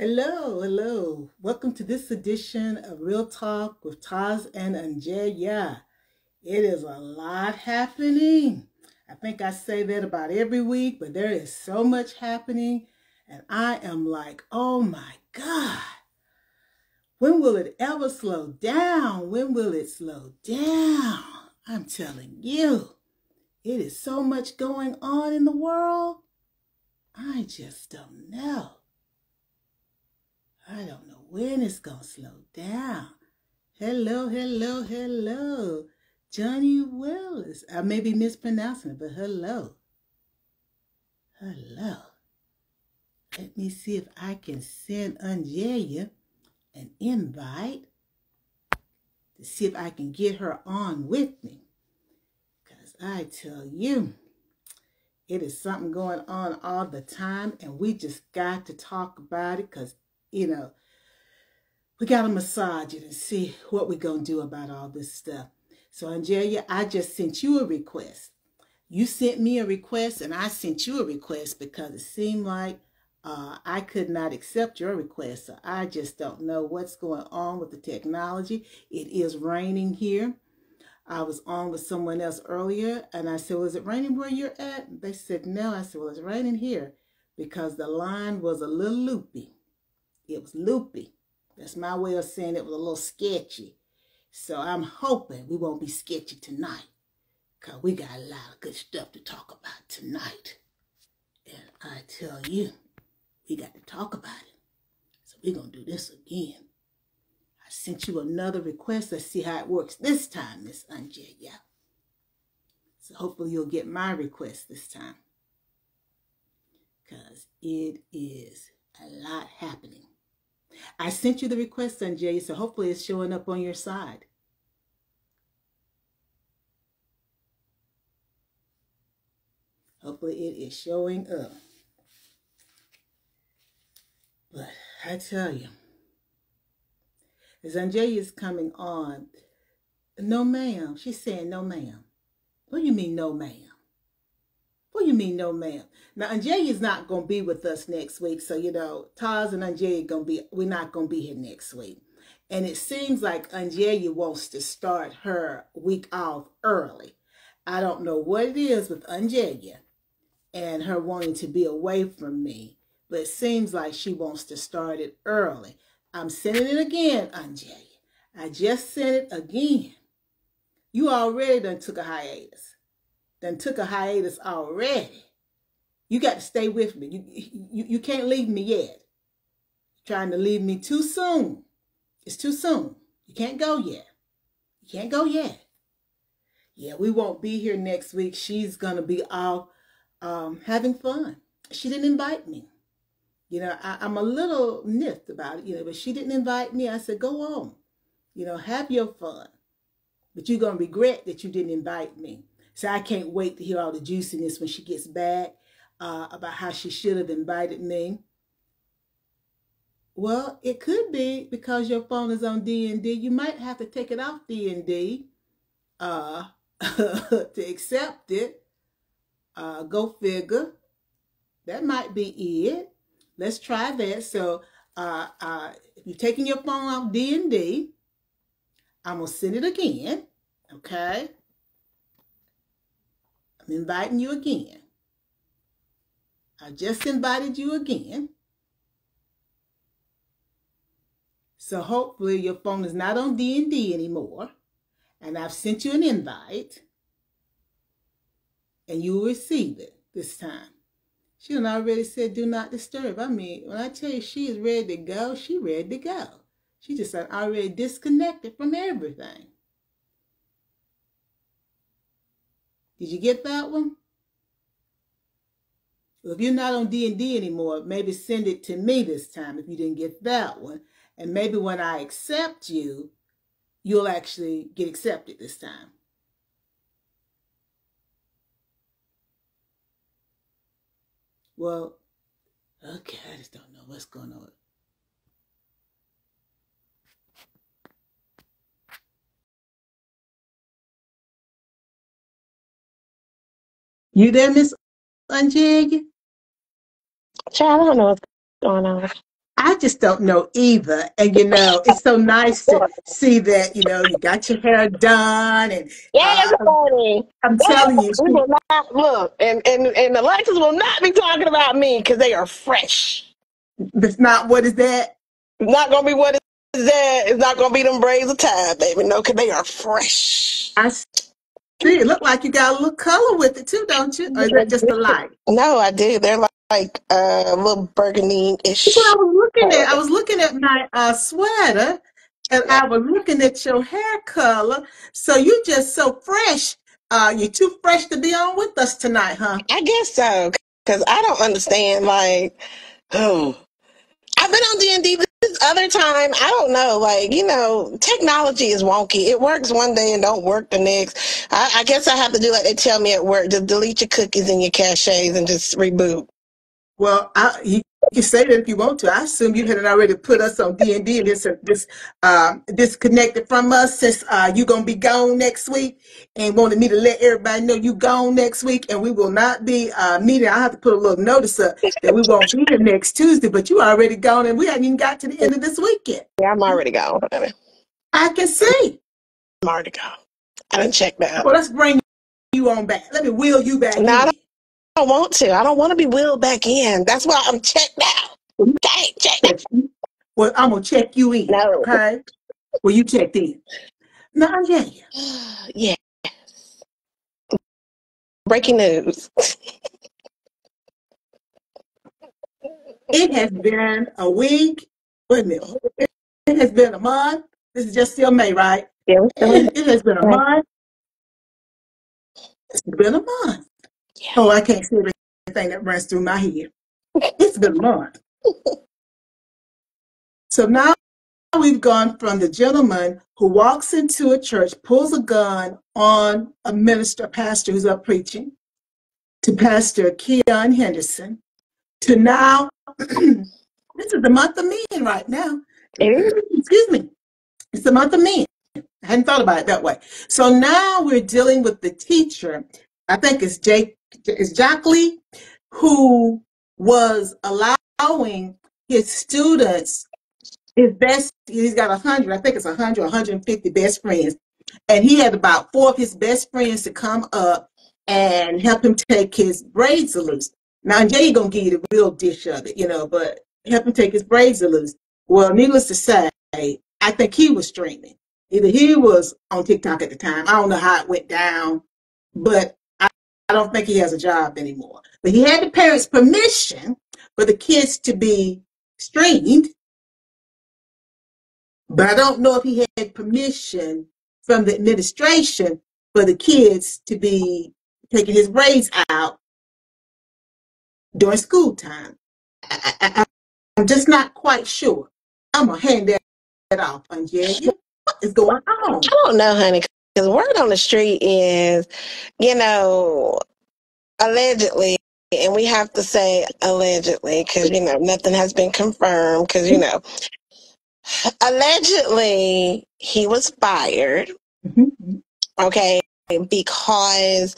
Hello, hello. Welcome to this edition of Real Talk with TAS and OnJerya. It is a lot happening. I think I say that about every week, but there is so much happening. And I am like, oh my God, when will it ever slow down? When will it slow down? I'm telling you, it is so much going on in the world. I just don't know. I don't know when it's going to slow down. Hello, hello, hello. Johnny Willis. I may be mispronouncing it, but hello. Hello. Let me see if I can send OnJerya an invite to see if I can get her on with me. Because I tell you, it is something going on all the time, and we just got to talk about it because, you know, we got to massage it and see what we're going to do about all this stuff. So, OnJerya, I just sent you a request. You sent me a request, and I sent you a request because it seemed like I could not accept your request. So I just don't know what's going on with the technology. It is raining here. I was on with someone else earlier, and I said, "Was it raining where you're at?" They said, "No." I said, "Well, it's raining here," because the line was a little loopy. It was loopy. That's my way of saying it was a little sketchy. So I'm hoping we won't be sketchy tonight, because we got a lot of good stuff to talk about tonight. And I tell you, we got to talk about it. So we're going to do this again. I sent you another request. Let's see how it works this time, Miss OnJerya. So hopefully you'll get my request this time, because it is a lot happening. I sent you the request, OnJerya, so hopefully it's showing up on your side. Hopefully it is showing up. But I tell you, as OnJerya is coming on, no ma'am. She's saying no ma'am. What do you mean no ma'am? What do you mean no ma'am? Now OnJerya is not going to be with us next week. So, you know, TAS and OnJerya we're not going to be here next week. And it seems like OnJerya wants to start her week off early. I don't know what it is with OnJerya and her wanting to be away from me, but it seems like she wants to start it early. I'm sending it again, OnJerya. I just sent it again. You already done took a hiatus. Already. You got to stay with me. You can't leave me yet. You're trying to leave me too soon. It's too soon. You can't go yet. You can't go yet. Yeah, we won't be here next week. She's going to be out having fun. She didn't invite me. You know, I'm a little miffed about it, you know, but she didn't invite me. I said, go on. You know, have your fun. But you're going to regret that you didn't invite me. So I can't wait to hear all the juiciness when she gets back about how she should have invited me. Well, it could be because your phone is on D&D. You might have to take it off D&D to accept it. Go figure. That might be it. Let's try that. So if you're taking your phone off D&D, I'm going to send it again. Okay? I'm inviting you again. I just invited you again. So hopefully your phone is not on D&D anymore. And I've sent you an invite. And you will receive it this time. She done already said do not disturb. I mean, when I tell you she is ready to go, she ready to go. She just already disconnected from everything. Did you get that one? Well, if you're not on D&D anymore, maybe send it to me this time if you didn't get that one. And maybe when I accept you, you'll actually get accepted this time. Well, okay, I just don't know what's going on. You there, Miss OnJerya? Child, I don't know what's going on. I just don't know either. And it's so nice to see that, you got your hair done. And Yes, honey. I'm Yes, telling you, we will not look, and the Alexis will not be talking about me because they are fresh. that's not what is that. It's not gonna be what is that. It's not gonna be them braids of time, baby. No, because they are fresh. I see it. Look like you got a little color with it too, don't you? Or is that just the light? No, I do. They're like a little Well, I burgundy-ish was looking at color. I was looking at my sweater, and Yeah, I was looking at your hair color. So you just so fresh. You're too fresh to be on with us tonight, huh? I guess so. Because I don't understand. Like, oh, I've been on D&D this other time. I don't know. Like, technology is wonky. It works one day and don't work the next. I guess I have to do like they tell me at work. Just delete your cookies and your caches and just reboot. Well, you can say that if you want to. I assume you had already put us on D&D and disconnected from us since you're going to be gone next week, and wanted me to let everybody know you gone next week, and we will not be meeting. I have to put a little notice up that we won't be here next Tuesday, but you already gone, and we haven't even got to the end of this weekend. Yeah, I'm already gone. I can see. I'm already gone. I didn't check that. Well, let's bring you on back. Let me wheel you back No, in. I don't want to. I don't want to be wheeled back in. That's why I'm checked out. Okay, checked out. Well, I'm going to check you in, No. okay? Well, you checked in. Now, yeah. Yeah. Breaking news. It has been a week. Wait a minute. It has been a month. This is just still May, right? Yeah, we're still in It has been a May. month. It's been a month. Yeah. Oh, I can't see everything that runs through my head. It's been a month. So now we've gone from the gentleman who walks into a church, pulls a gun on a minister, a pastor who's up preaching, to Pastor Keon Henderson, to now, this is the month of men right now. Excuse me. It's the month of men. I hadn't thought about it that way. So now we're dealing with the teacher. I think it's Jack Lee, who was allowing his students, his best, he's got 100, I think it's 100 or 150 best friends. And he had about 4 of his best friends to come up and help him take his braids loose. Now, Jay going to give you the real dish of it, but help him take his braids loose. Well, needless to say, I think he was streaming. Either he was on TikTok at the time. I don't know how it went down, but I don't think he has a job anymore. But he had the parents' permission for the kids to be streamed, but I don't know if he had permission from the administration for the kids to be taking his braids out during school time. I'm just not quite sure. I'm going to hand that off, OnJerya. What is going on? I don't know, honey, because word on the street is, allegedly, and we have to say allegedly because, nothing has been confirmed because, allegedly he was fired. Mm-hmm. Okay. Because,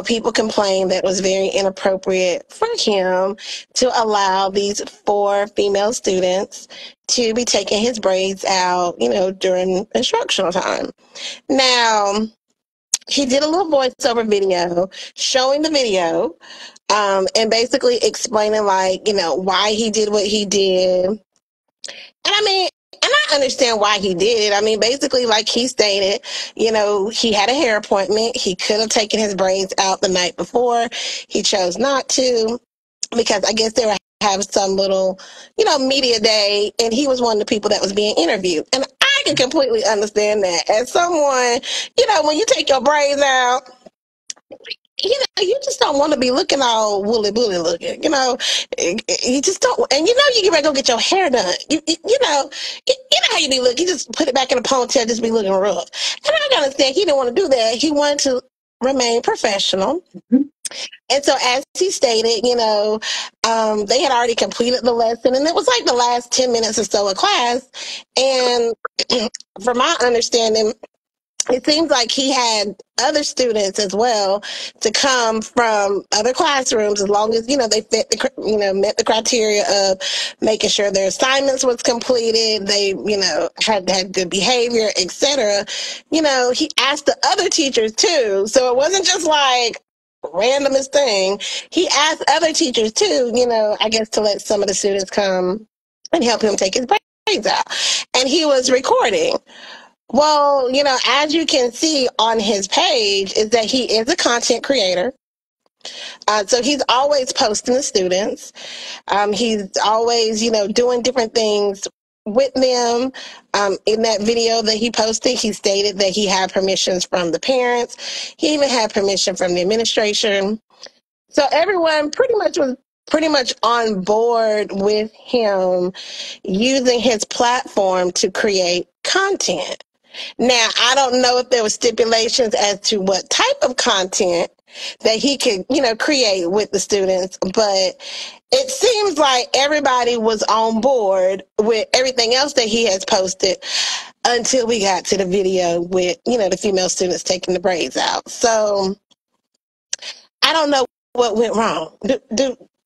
people complained that it was very inappropriate for him to allow these 4 female students to be taking his braids out, during instructional time. Now, he did a little voiceover video showing the video, and basically explaining, why he did what he did. And I understand why he did it. Basically, like he stated, he had a hair appointment. He could have taken his braids out the night before. He chose not to because I guess they were having some little, media day, and he was one of the people that was being interviewed. And I can completely understand that. As someone, when you take your braids out, you just don't want to be looking all woolly bully looking. You just don't, and you get ready to go get your hair done. You know how you be looking. You just put it back in a ponytail, just be looking rough. And I understand he didn't want to do that. He wanted to remain professional. Mm-hmm. And so, as he stated, they had already completed the lesson, and it was like the last 10 minutes or so of class. And from my understanding, it seems like he had other students as well to come from other classrooms, as long as they fit met the criteria of making sure their assignments was completed, they had good behavior, etc. He asked the other teachers too, so it wasn't just like randomest thing. He asked other teachers too, I guess, to let some of the students come and help him take his braids out, and he was recording. Well, as you can see on his page, is that he is a content creator. So he's always posting the students. He's always, doing different things with them. In that video that he posted, he stated that he had permissions from the parents. He even had permission from the administration. So everyone was pretty much on board with him using his platform to create content. Now, I don't know if there were stipulations as to what type of content that he could, create with the students, but it seems like everybody was on board with everything else that he has posted until we got to the video with, the female students taking the braids out. So I don't know what went wrong.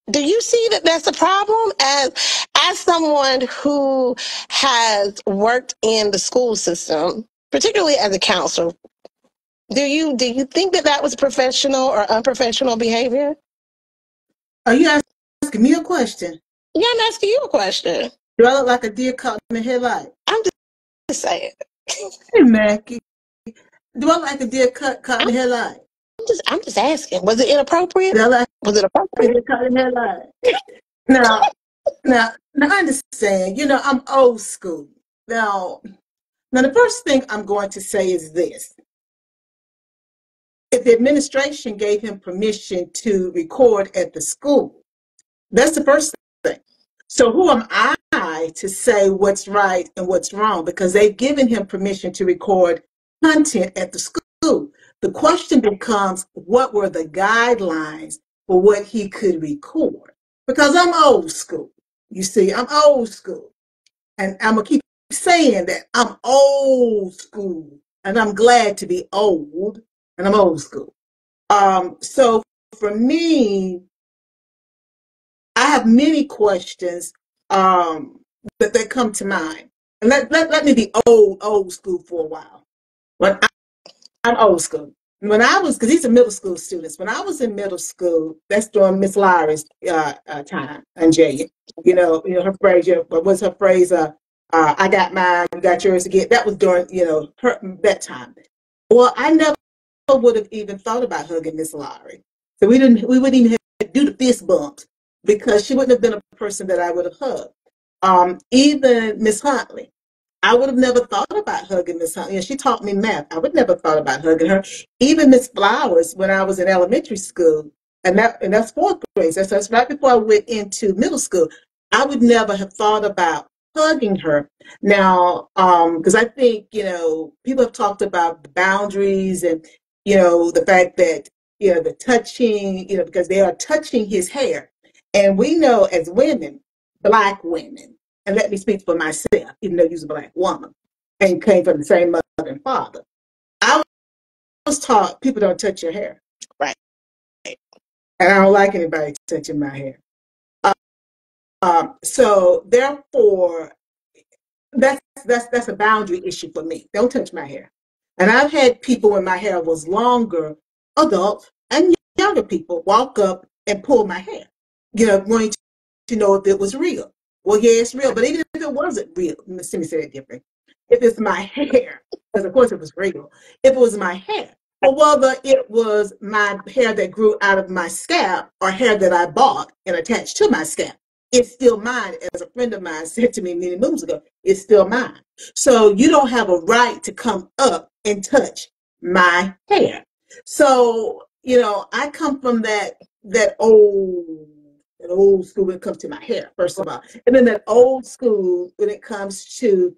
Do you see that that's a problem? As someone who has worked in the school system, particularly as a counselor, do you think that that was professional or unprofessional behavior? Are you asking me a question? Yeah, I'm asking you a question. Do I look like a deer caught in the headlight? I'm just saying. Hey, Mackie. Do I look like a deer caught in the headlight? I'm just asking. Was it inappropriate? Do I look like Was it a appropriate? deer caught in the headlight? Now, I understand. I'm old school. Now, the first thing I'm going to say is this. If the administration gave him permission to record at the school, that's the first thing. So who am I to say what's right and what's wrong? Because they've given him permission to record content at the school. The question becomes, what were the guidelines for what he could record? Because I'm old school. You see, I'm old school. And I'm going to keep saying that I'm old school. And I'm glad to be old. And I'm old school. So for me, I have many questions that come to mind. And let me be old school for a while. When I'm old school. When I was, because these are middle school students, when I was in middle school, that's during Miss Lowry's time, OnJerya. Her phrase, what was her phrase? I got mine, you got yours again. That was during, that time. Well, I never would have even thought about hugging Miss Lowry. So we wouldn't even have to do the fist bumps because she wouldn't have been a person that I would have hugged. Even Miss Huntley, I would have never thought about hugging Miss Huntley. And she taught me math. I would never thought about hugging her. Even Miss Flowers, when I was in elementary school, and that's fourth grade. That's right before I went into middle school. I would never have thought about hugging her. Now, because I think, people have talked about the boundaries and, the fact that, the touching, because they are touching his hair. And we know as women, Black women, and let me speak for myself, even though you're a Black woman and came from the same mother and father. I was taught people don't touch your hair. Right. And I don't like anybody touching my hair. So therefore, that's a boundary issue for me. Don't touch my hair. And I've had people when my hair was longer, adults and younger people, walk up and pull my hair, wanting to know if it was real. Well, yeah, it's real. But even if it wasn't real, let me say it different. If it's my hair, because of course it was real, if it was my hair, or whether it was my hair that grew out of my scalp or hair that I bought and attached to my scalp, it's still mine. As a friend of mine said to me many moons ago, it's still mine. So you don't have a right to come up and touch my hair. So, I come from that old school when it comes to my hair, first of all. And then that old school when it comes to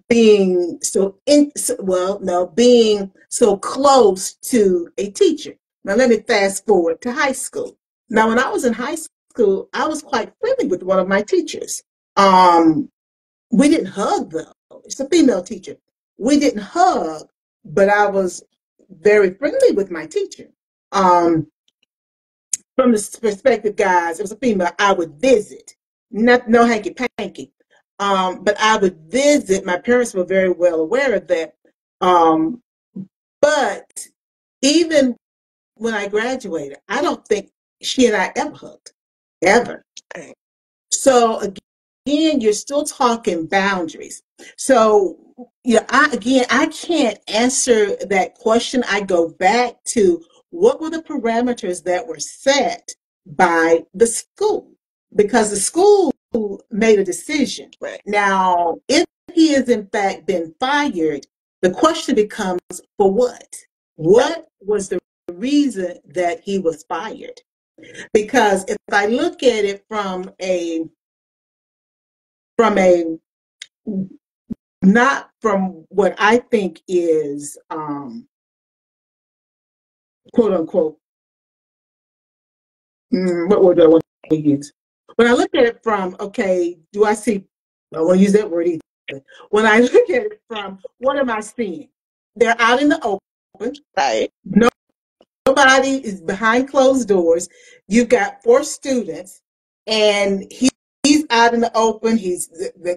being being so close to a teacher. Now let me fast forward to high school. Now when I was in high school, I was quite friendly with one of my teachers. We didn't hug though. It's a female teacher. We didn't hug, but I was very friendly with my teacher. Um, from the perspective, guys, it was a female. I would visit, not no hanky panky, but I would visit. My parents were very well aware of that. Um, but even when I graduated, I don't think she and I ever hugged, ever. So again, you're still talking boundaries. So yeah, I can't answer that question. I go back to what were the parameters that were set by the school, because the school made a decision. Right. Now, if he has in fact been fired, the question becomes, for what? What was the reason that he was fired? Because if I look at it from a not from what I think is quote unquote, what word do I want to use? When I look at it from, okay, do I see, I don't want to use that word either. When I look at it from, what am I seeing? They're out in the open. Right. Nobody is behind closed doors. You've got 4 students, and he's out in the open.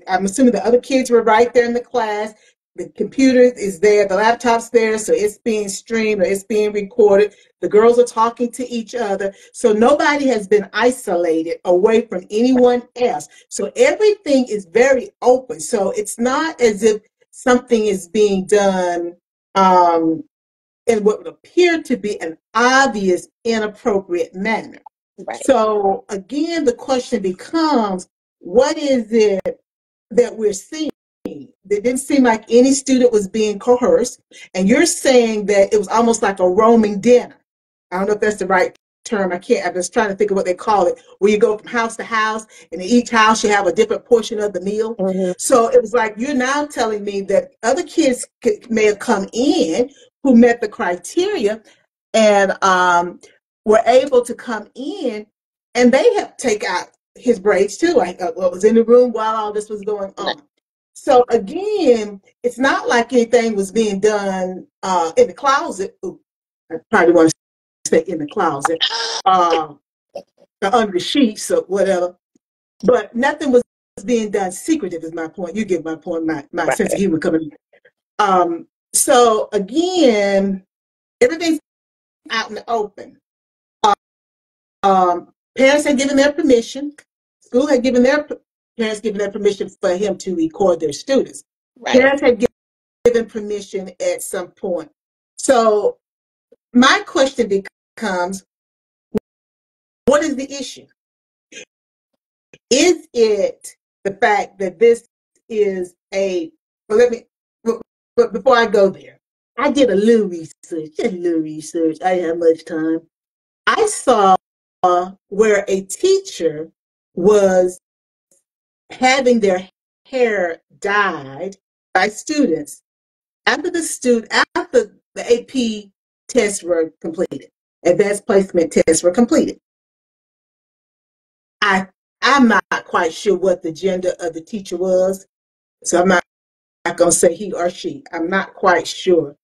I'm assuming the other kids were right there in the class. The computer is there, the laptop's there, so it's being streamed or it's being recorded. The girls are talking to each other. So nobody has been isolated away from anyone else. So everything is very open. So it's not as if something is being done in what would appear to be an obvious inappropriate manner. Right. So again, the question becomes, what is it that we're seeing? It didn't seem like any student was being coerced, and you're saying that it was almost like a roaming dinner. I don't know if that's the right term. I'm just trying to think of what they call it, where you go from house to house, and in each house you have a different portion of the meal. Mm-hmm. So it was like, you're now telling me that other kids may have come in who met the criteria and were able to come in, and they have take out his braids too. I was in the room while all this was going on. So again, it's not like anything was being done in the closet. Ooh, I probably want to say in the closet, under the sheets or whatever. But nothing was being done secretive. Is my point. You get my point. My sense of humor coming. So again, everything's out in the open. Parents had given their permission. School had given their parents given their permission for him to record their students. Right. Parents had given permission at some point. So my question becomes, what is the issue? Is it the fact that this is but before I go there, I did a little research, just a little research. I didn't have much time. I saw where a teacher was having their hair dyed by students after the AP tests were completed, advanced placement tests were completed. I'm not quite sure what the gender of the teacher was, so I'm not going to say he or she. I'm not quite sure.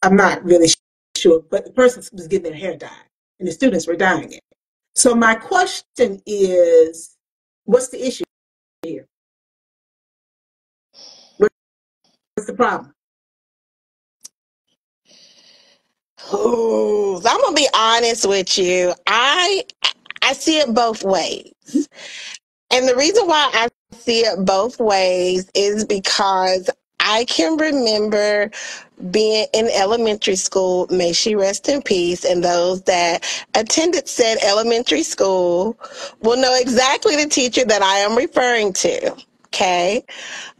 I'm not really sure, but the person was getting their hair dyed, and the students were dyeing it. So my question is, what's the issue here? What's the problem? Ooh, I'm gonna be honest with you. I see it both ways. And the reason why I see it both ways is because I can remember being in elementary school, may she rest in peace, and those that attended said elementary school will know exactly the teacher that I am referring to. Okay.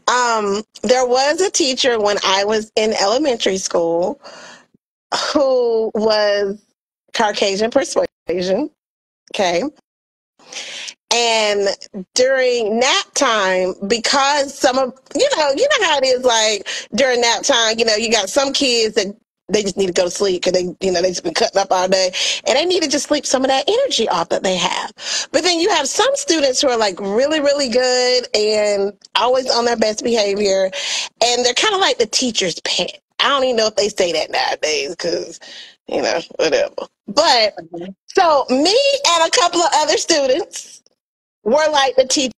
There was a teacher when I was in elementary school who was Caucasian persuasion. Okay. And during nap time, because some of, you know how it is, like during nap time, you got some kids that they just need to go to sleep because they've just been cutting up all day, and they need to just sleep some of that energy off that they have. But then you have some students who are like really, really good and always on their best behavior, and they're kind of like the teacher's pet. I don't even know if they say that nowadays because, whatever. But so me and a couple of other students were like the teacher's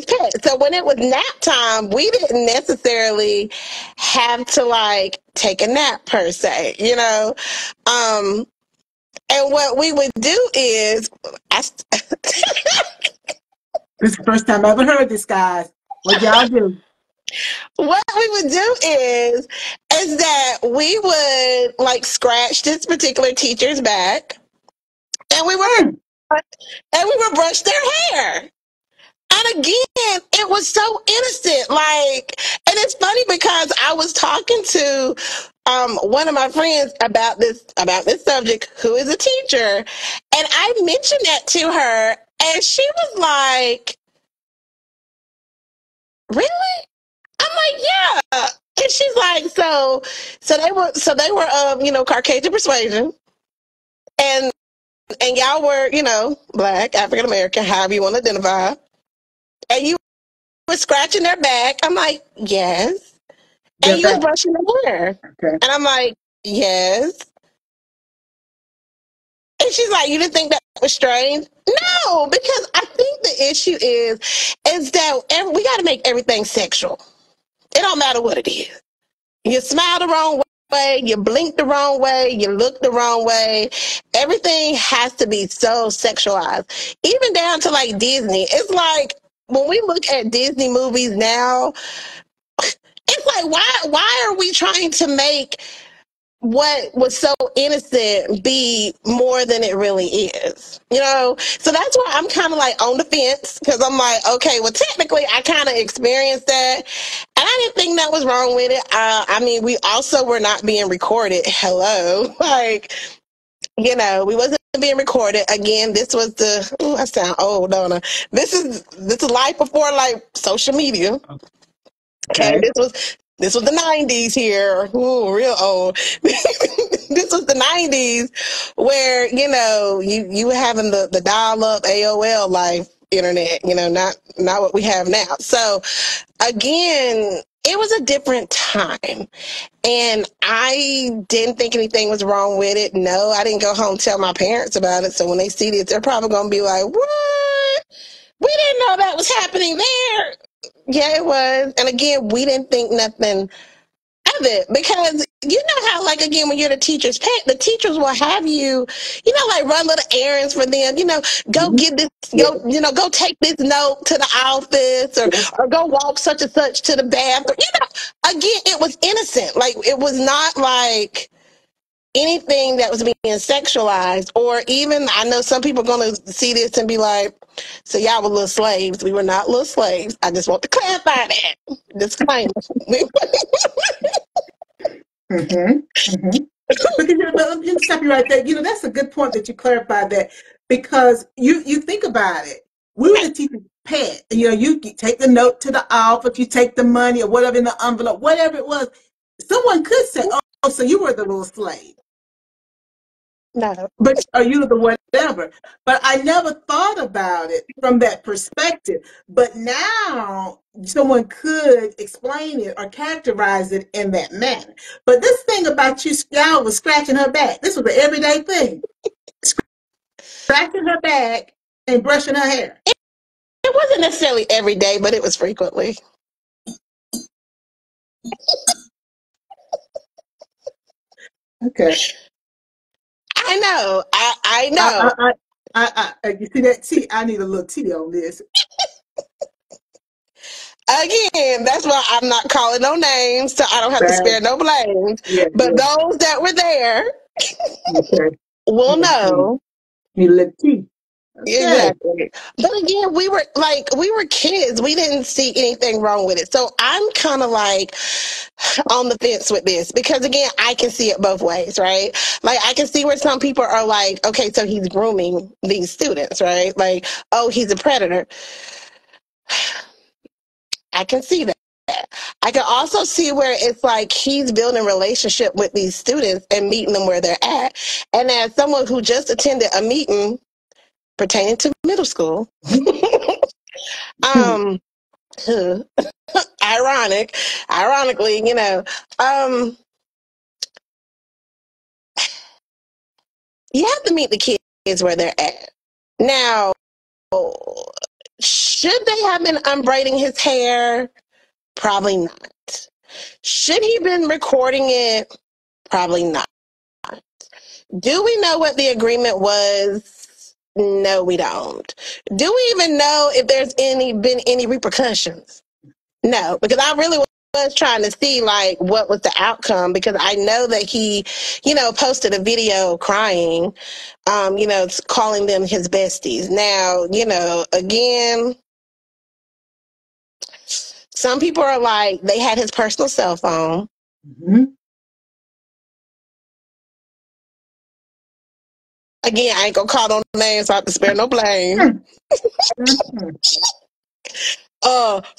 pet. So when it was nap time, we didn't necessarily have to like take a nap per se, And what we would do is, This is the first time I ever heard this, guys. What y'all do? what we would do is that we would like scratch this particular teacher's back, and we would brush their hair. And again, it was so innocent. Like, and it's funny because I was talking to one of my friends about this subject, who is a teacher, and I mentioned that to her, and she was like, "Really?" I'm like, "Yeah." And she's like, "So they were Caucasian persuasion, and y'all were Black, African American, however you want to identify, and you was scratching their back." I'm like, "Yes." They're And you was back. brushing their hair. Okay. And I'm like, "Yes." And she's like, "You didn't think that was strange?" No, because I think the issue is that we got to make everything sexual. It don't matter what it is. You smile the wrong way, you blink the wrong way, you look the wrong way. Everything has to be so sexualized. Even down to like Disney. It's like when we look at Disney movies now, it's like why are we trying to make what was so innocent be more than it really is, so that's why I'm kind of like on the fence, because I'm like, okay, well, technically I kind of experienced that, and I didn't think that was wrong with it. I mean, we also were not being recorded. Hello. Like, we wasn't being recorded. Again, this was I sound old, don't I? This is life before like social media. Okay, Okay. this was the 90s here. Ooh, real old. This was the 90s where, you were having the dial-up AOL life internet, not what we have now. So again, it was a different time. And I didn't think anything was wrong with it. No, I didn't go home and tell my parents about it. So when they see this, they're probably going to be like, "What? We didn't know that was happening there." Yeah, it was. And again, we didn't think nothing of it, because you know how, like, again, when you're the teacher's pet, the teachers will have you, like run little errands for them, go Mhm. get this, Yeah. go take this note to the office, Yeah. or go walk such and such to the bathroom. Again, it was innocent. Like, it was not like anything that was being sexualized, or even, I know some people are going to see this and be like, "So y'all were little slaves." We were not little slaves. I just want to clarify that. Disclaimer. Mm-hmm. Mm-hmm. Because let me stop you right there. That's a good point that you clarified that, because you think about it. We were the teacher's pet. You take the note to the office, you take the money or whatever in the envelope, whatever it was. Someone could say, "Oh, so you were the little slave." No. But are you the whatever? But I never thought about it from that perspective. But now someone could explain it or characterize it in that manner. But this thing about y'all was scratching her back. This was an everyday thing. Scratching her back and brushing her hair. It wasn't necessarily every day, but it was frequently. Okay. I know. I I, know. I, you see that tea? I need a little tea on this. Again, that's why I'm not calling no names, so I don't have to Bad. spare no blames. Yeah, But yeah. those that were there Okay. will Mm-hmm. know. Need a little tea. Okay. Exactly. But again, we were kids. We didn't see anything wrong with it. So I'm kind of like on the fence with this, because again, I can see it both ways, right? Like, I can see where some people are like, okay, so he's grooming these students, right? Like, oh, he's a predator. I can see that. I can also see where it's like he's building a relationship with these students and meeting them where they're at. And as someone who just attended a meeting pertaining to middle school, um, ironically, you have to meet the kids where they're at. Now, should they have been unbraiding his hair? Probably not. Should he have been recording it? Probably not. Do we know what the agreement was? No, we don't. Do we even know if there's been any repercussions? No, because I really was trying to see like what was the outcome, because I know that he, posted a video crying, calling them his besties. Now, again, some people are like, they had his personal cell phone. Mm-hmm. Again, I ain't gonna call no names, so I have to spare no blame.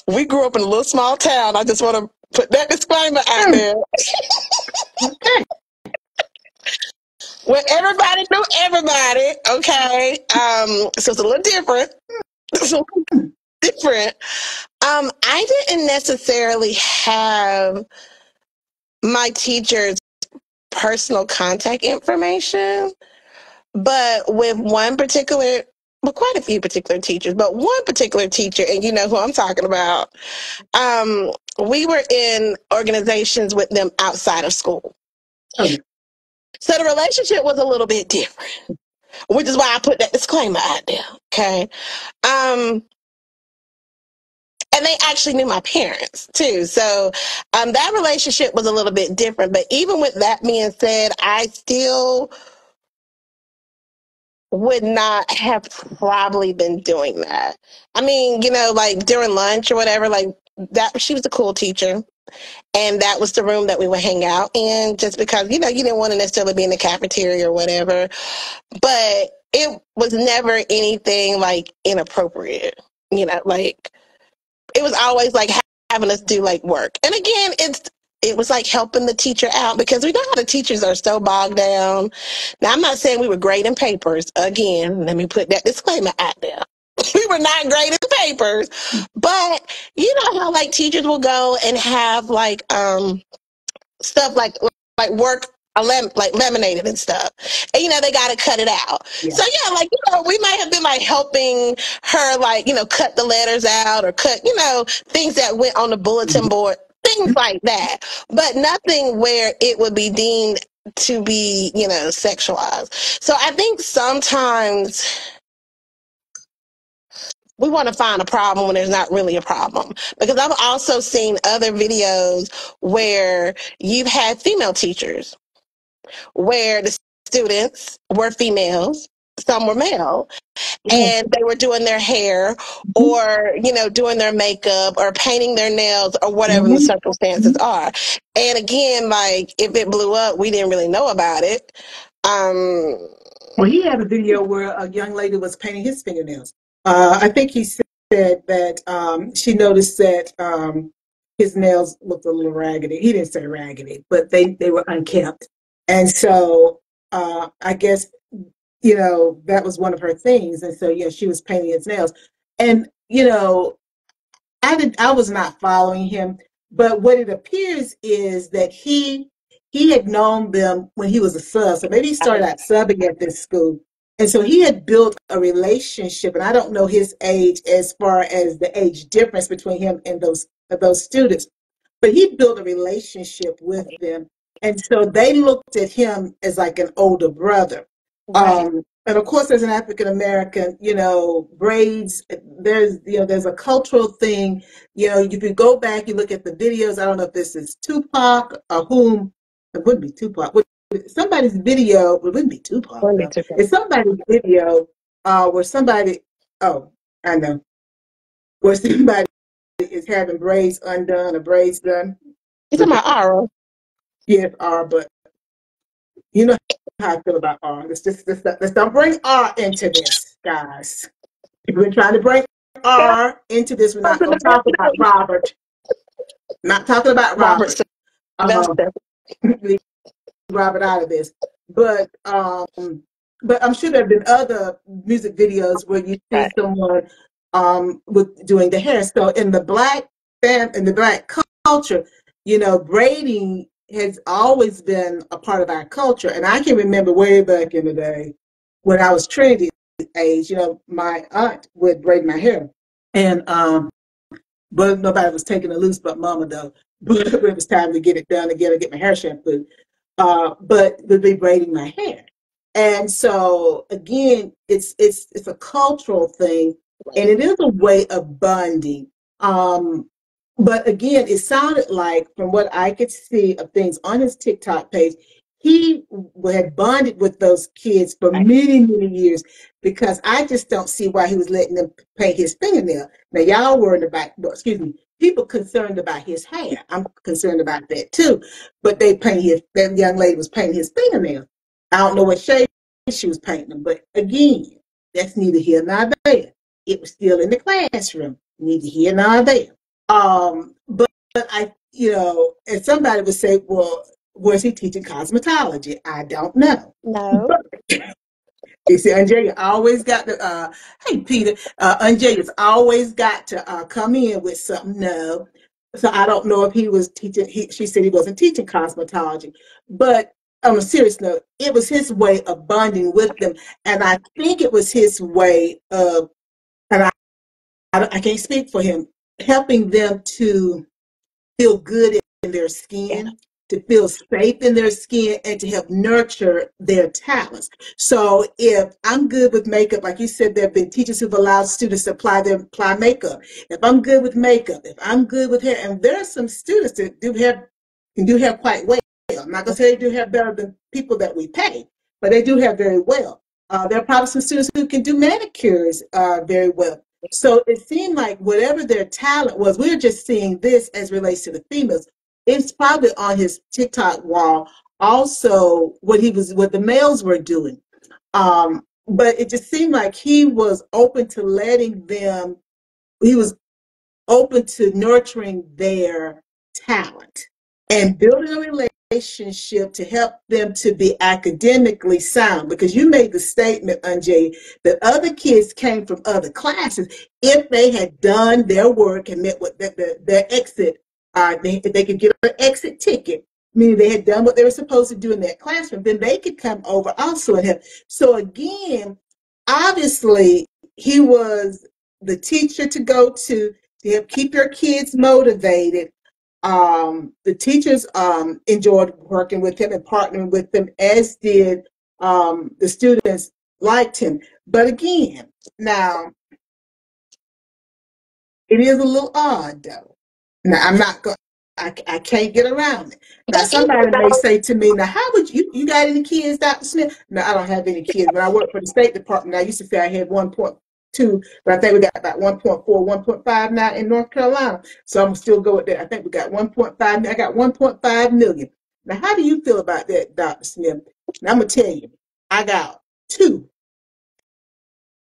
We grew up in a little small town. I just want to put that disclaimer out there. Okay. Where everybody knew everybody, okay? So it's a little different. It's a little different. I didn't necessarily have my teacher's personal contact information, but with one particular, well, quite a few particular teachers, but one particular teacher, and you know who I'm talking about, we were in organizations with them outside of school. Okay. So the relationship was a little bit different, which is why I put that disclaimer out there, okay? And they actually knew my parents too. So that relationship was a little bit different. But even with that being said, I still would not have probably been doing that. I mean, like during lunch or whatever, like that, she was a cool teacher. And that was the room that we would hang out in, just because, you didn't want to necessarily be in the cafeteria or whatever. But it was never anything like inappropriate, like it was always like having us do like work. And again, it was like helping the teacher out, because we know how the teachers are so bogged down. Now, I'm not saying we were grading papers. Again, let me put that disclaimer out there. We were not grading papers, but you know how like teachers will go and have like stuff like work like laminated and stuff, and they got to cut it out. Yeah. So yeah, like we might have been like helping her like cut the letters out, or cut things that went on the bulletin board, things like that, but nothing where it would be deemed to be sexualized. So I think sometimes we want to find a problem when there's not really a problem, because I've also seen other videos where you've had female teachers where the students were females, some were male, and they were doing their hair, or doing their makeup, or painting their nails, or whatever the circumstances are. And again, like if it blew up, we didn't really know about it. Well, he had a video where a young lady was painting his fingernails. I think he said that she noticed that his nails looked a little raggedy. He didn't say raggedy, but they were unkempt. And so I guess, that was one of her things. And so, yeah, she was painting his nails. And, I was not following him, but what it appears is that he had known them when he was a sub. So maybe he started out subbing at this school. And so he had built a relationship, and I don't know his age as far as the age difference between him and those students, but he built a relationship with them. And so they looked at him as like an older brother. Right. And of course, as an African American, braids, there's a cultural thing. You can go back, you look at the videos. I don't know if this is Tupac or whom. It wouldn't be Tupac. Somebody's video, it wouldn't be Tupac though. It's somebody's video where somebody, oh, I know, where somebody is having braids undone or braids done. You talking about Ara? Yes, R, but you know how I feel about R. Let's don't bring R into this, guys. We're trying to bring R into this. We're not going to talk about Robert. Not talking about Robert Robert. Um, Sylvester. Robert out of this. But I'm sure there have been other music videos where you see Right. someone with doing the hair. So in the in the black culture, you know, braiding has always been a part of our culture. And I can remember way back in the day when I was Trinity age, you know, my aunt would braid my hair. And but nobody was taking it loose but mama though. But it was time to get it done again and get my hair shampooed. But would be braiding my hair. And so again, it's a cultural thing and it is a way of bonding. Um, but again, it sounded like from what I could see of things on his TikTok page, he had bonded with those kids for Right. many, many years because I just don't see why he was letting them paint his fingernail. Now, y'all worried about, excuse me, people concerned about his hair. I'm concerned about that too. But that young lady was painting his fingernails. I don't know what shade she was painting them, but again, that's neither here nor there. It was still in the classroom, neither here nor there. But I, you know, and somebody would say, well, was he teaching cosmetology? I don't know. No. But you see, OnJerya always got to, hey, Peter, OnJerya's always got to come in with something. No. So I don't know if he was teaching, she said he wasn't teaching cosmetology. But on a serious note, it was his way of bonding with them. And I think it was his way of, and I can't speak for him, helping them to feel good in their Yeah. skin, to feel safe in their skin, and to help nurture their talents. So if I'm good with makeup, like you said, there have been teachers who've allowed students to apply makeup. If I'm good with makeup, if I'm good with hair, and there are some students that can do hair quite well. I'm not gonna say they do hair better than people that we pay, but they do hair very well. There are probably some students who can do manicures very well. So it seemed like whatever their talent was, we were just seeing this as relates to the females. It's probably on his TikTok wall. Also, what the males were doing. But it just seemed like he was open to letting them. He was open to nurturing their talent and building a relationship to help them to be academically sound. Because you made the statement, OnJerya, that other kids came from other classes. If they had done their work and met what their exit, if they could get an exit ticket, meaning they had done what they were supposed to do in that classroom, then they could come over also and help. So again, obviously, he was the teacher to go to help keep your kids motivated. The teachers enjoyed working with him and partnering with them, as did the students liked him. But again, now it is a little odd though. Now I'm not going. I can't get around it. Now But even somebody may though, say to me, "Now how would you got any kids, Dr. Smith?" No, I don't have any kids. When I worked for the State Department, I used to say I had 1.2, but I think we got about 1.4, 1.5 now in North Carolina. So I'm still go with that. I think we got 1.5. I got 1.5 million. Now how do you feel about that, Dr. Smith? Now I'm gonna tell you, I got two,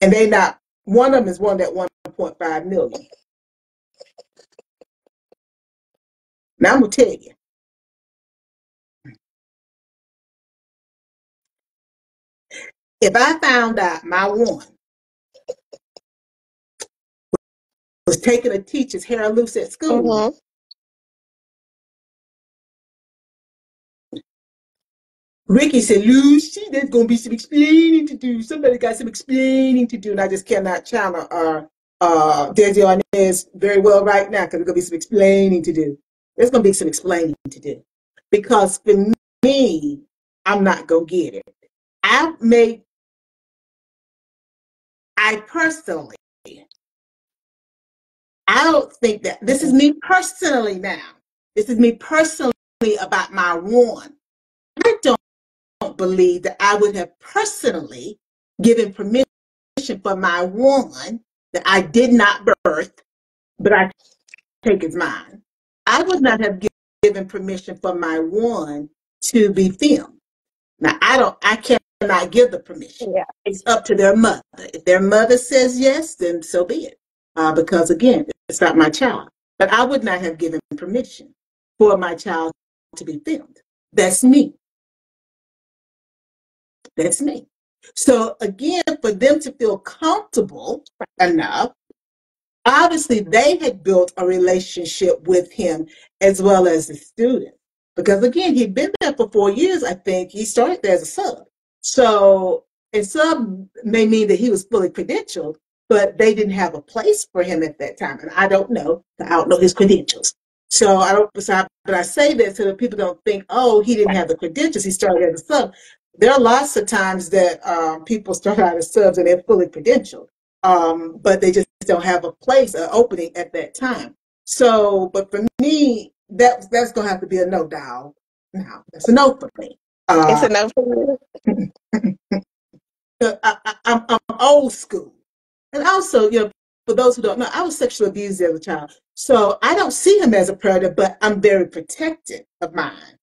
and they not one of them is one that 1.5 million. Now I'm gonna tell you. If I found out my one was taking a teacher's hair loose at school, mm-hmm. Ricky said, Lucy, there's going to be some explaining to do. Somebody got some explaining to do. And I just cannot channel Desi Arnaz very well right now because there's going to be some explaining to do. There's going to be some explaining to do. Because for me, I'm not going to get it. I personally, I don't think that, this is me personally now. This is me personally about my one. I don't believe that I would have personally given permission for my one that I did not birth, but I take as mine. I would not have given permission for my one to be filmed. Now I cannot give the permission. Yeah. It's up to their mother. If their mother says yes, then so be it. Because again, it's not my child. but I would not have given permission for my child to be filmed. That's me. That's me. So again, for them to feel comfortable enough, obviously they had built a relationship with him as well as the student. Because again, he'd been there for 4 years, I think. He started there as a sub. So, and sub may mean that he was fully credentialed, but they didn't have a place for him at that time. And I don't know. I don't know his credentials. So I don't, but I say that so that people don't think, oh, he didn't have the credentials. He started as a sub. There are lots of times that people start out as subs and they're fully credentialed, but they just don't have a place, an opening at that time. So, but for me, that's gonna have to be a no, dog. No, that's a no for me. It's a no for me. I'm old school, and also, for those who don't know, I was sexually abused as a child, so I don't see him as a predator, but I'm very protective of mine.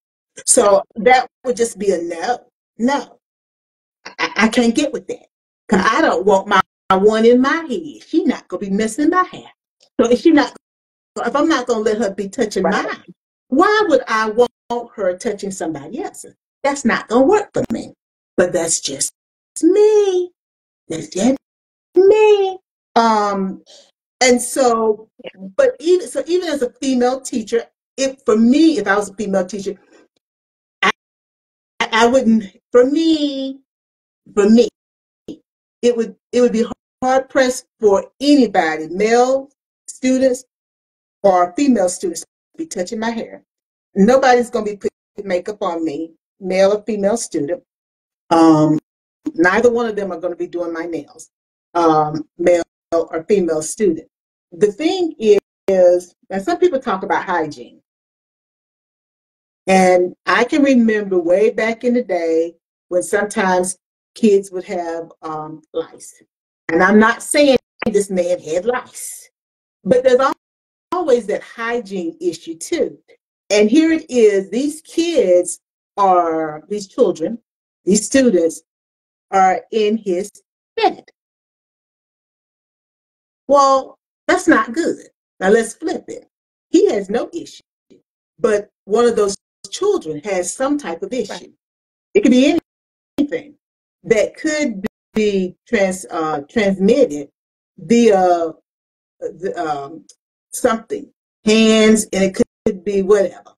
So that would just be a no. No, I can't get with that because I don't want my one in my head. She's not gonna be messing my hair. So if I'm not gonna let her be touching Right. mine, why would I want her touching somebody else's? That's not gonna work for me. But that's just me. That's just me. And so, but even as a female teacher, for me, if I was a female teacher, I, I wouldn't. For me, it would be hard pressed for anybody, male students or female students, to be touching my hair. Nobody's going to be putting makeup on me, male or female student. Neither one of them are going to be doing my nails, male or female student. The thing is, and some people talk about hygiene. And I can remember way back in the day when sometimes kids would have lice. And I'm not saying this man had lice, but there's always that hygiene issue too. And here it is, these children, these students are in his bed. Well, that's not good. Now let's flip it. He has no issue, but one of those children has some type of issue. Right. It could be anything that could be transmitted via something, hands, and it could be whatever.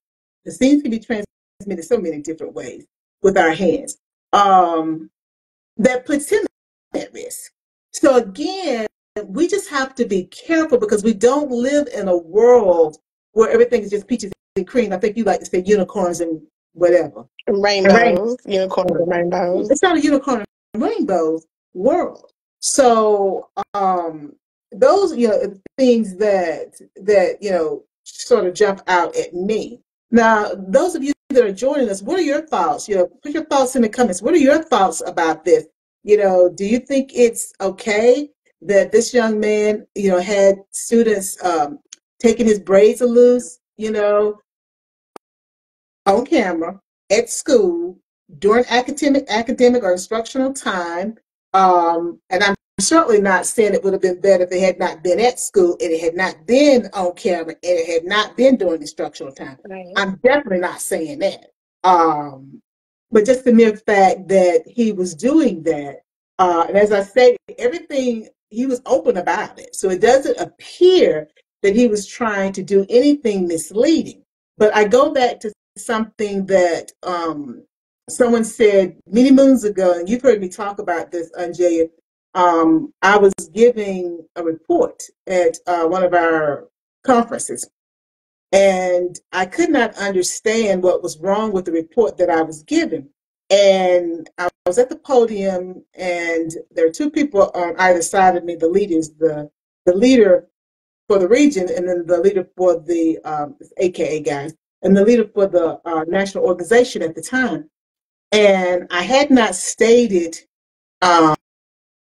The things can be transmitted so many different ways with our hands. That puts him at risk. So again, we just have to be careful because we don't live in a world where everything is just peaches and cream. I think you like to say unicorns and whatever. Rainbows, unicorns and rainbows. It's not a unicorn and rainbows world. So those things that sort of jump out at me. Now, those of you that are joining us, what are your thoughts? Put your thoughts in the comments. What are your thoughts about this? Do you think it's okay that this young man, had students taking his braids loose, on camera at school during academic or instructional time? And I'm certainly not saying it would have been better if it had not been at school and it had not been on camera and it had not been during instructional time. Right. I'm definitely not saying that. But just the mere fact that he was doing that, and as I say, everything, he was open about it. So it doesn't appear that he was trying to do anything misleading. But I go back to something that someone said many moons ago, and you've heard me talk about this, OnJerya. I was giving a report at one of our conferences, and I could not understand what was wrong with the report that I was giving. And I was at the podium, and there were two people on either side of me, the leaders, the leader for the region, and then the leader for the AKA guys, and the leader for the national organization at the time. And I had not stated, I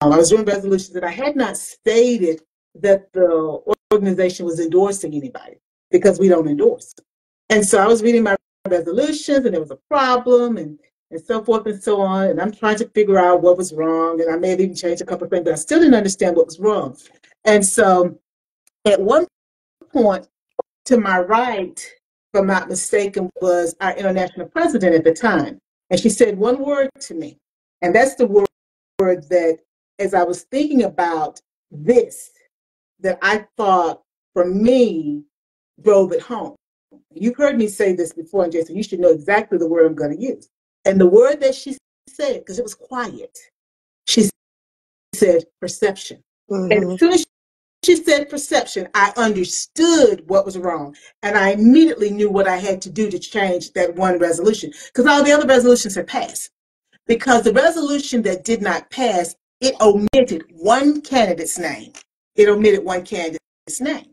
was doing resolutions, and I had not stated that the organization was endorsing anybody because we don't endorse. And so I was reading my resolutions, and there was a problem, and so forth and so on. And I'm trying to figure out what was wrong, and I may have even changed a couple of things, but I still didn't understand what was wrong. And so at one point, to my right, if I'm not mistaken, was our international president at the time. And she said one word to me. And that's the word that, as I was thinking about this, that I thought for me drove it home. You've heard me say this before, and Jason, you should know exactly the word I'm going to use. And the word that she said, because it was quiet, she said perception. And as soon as she said perception, I understood what was wrong. And I immediately knew what I had to do to change that one resolution, because all the other resolutions had passed. Because the resolution that did not pass, it omitted one candidate's name. It omitted one candidate's name.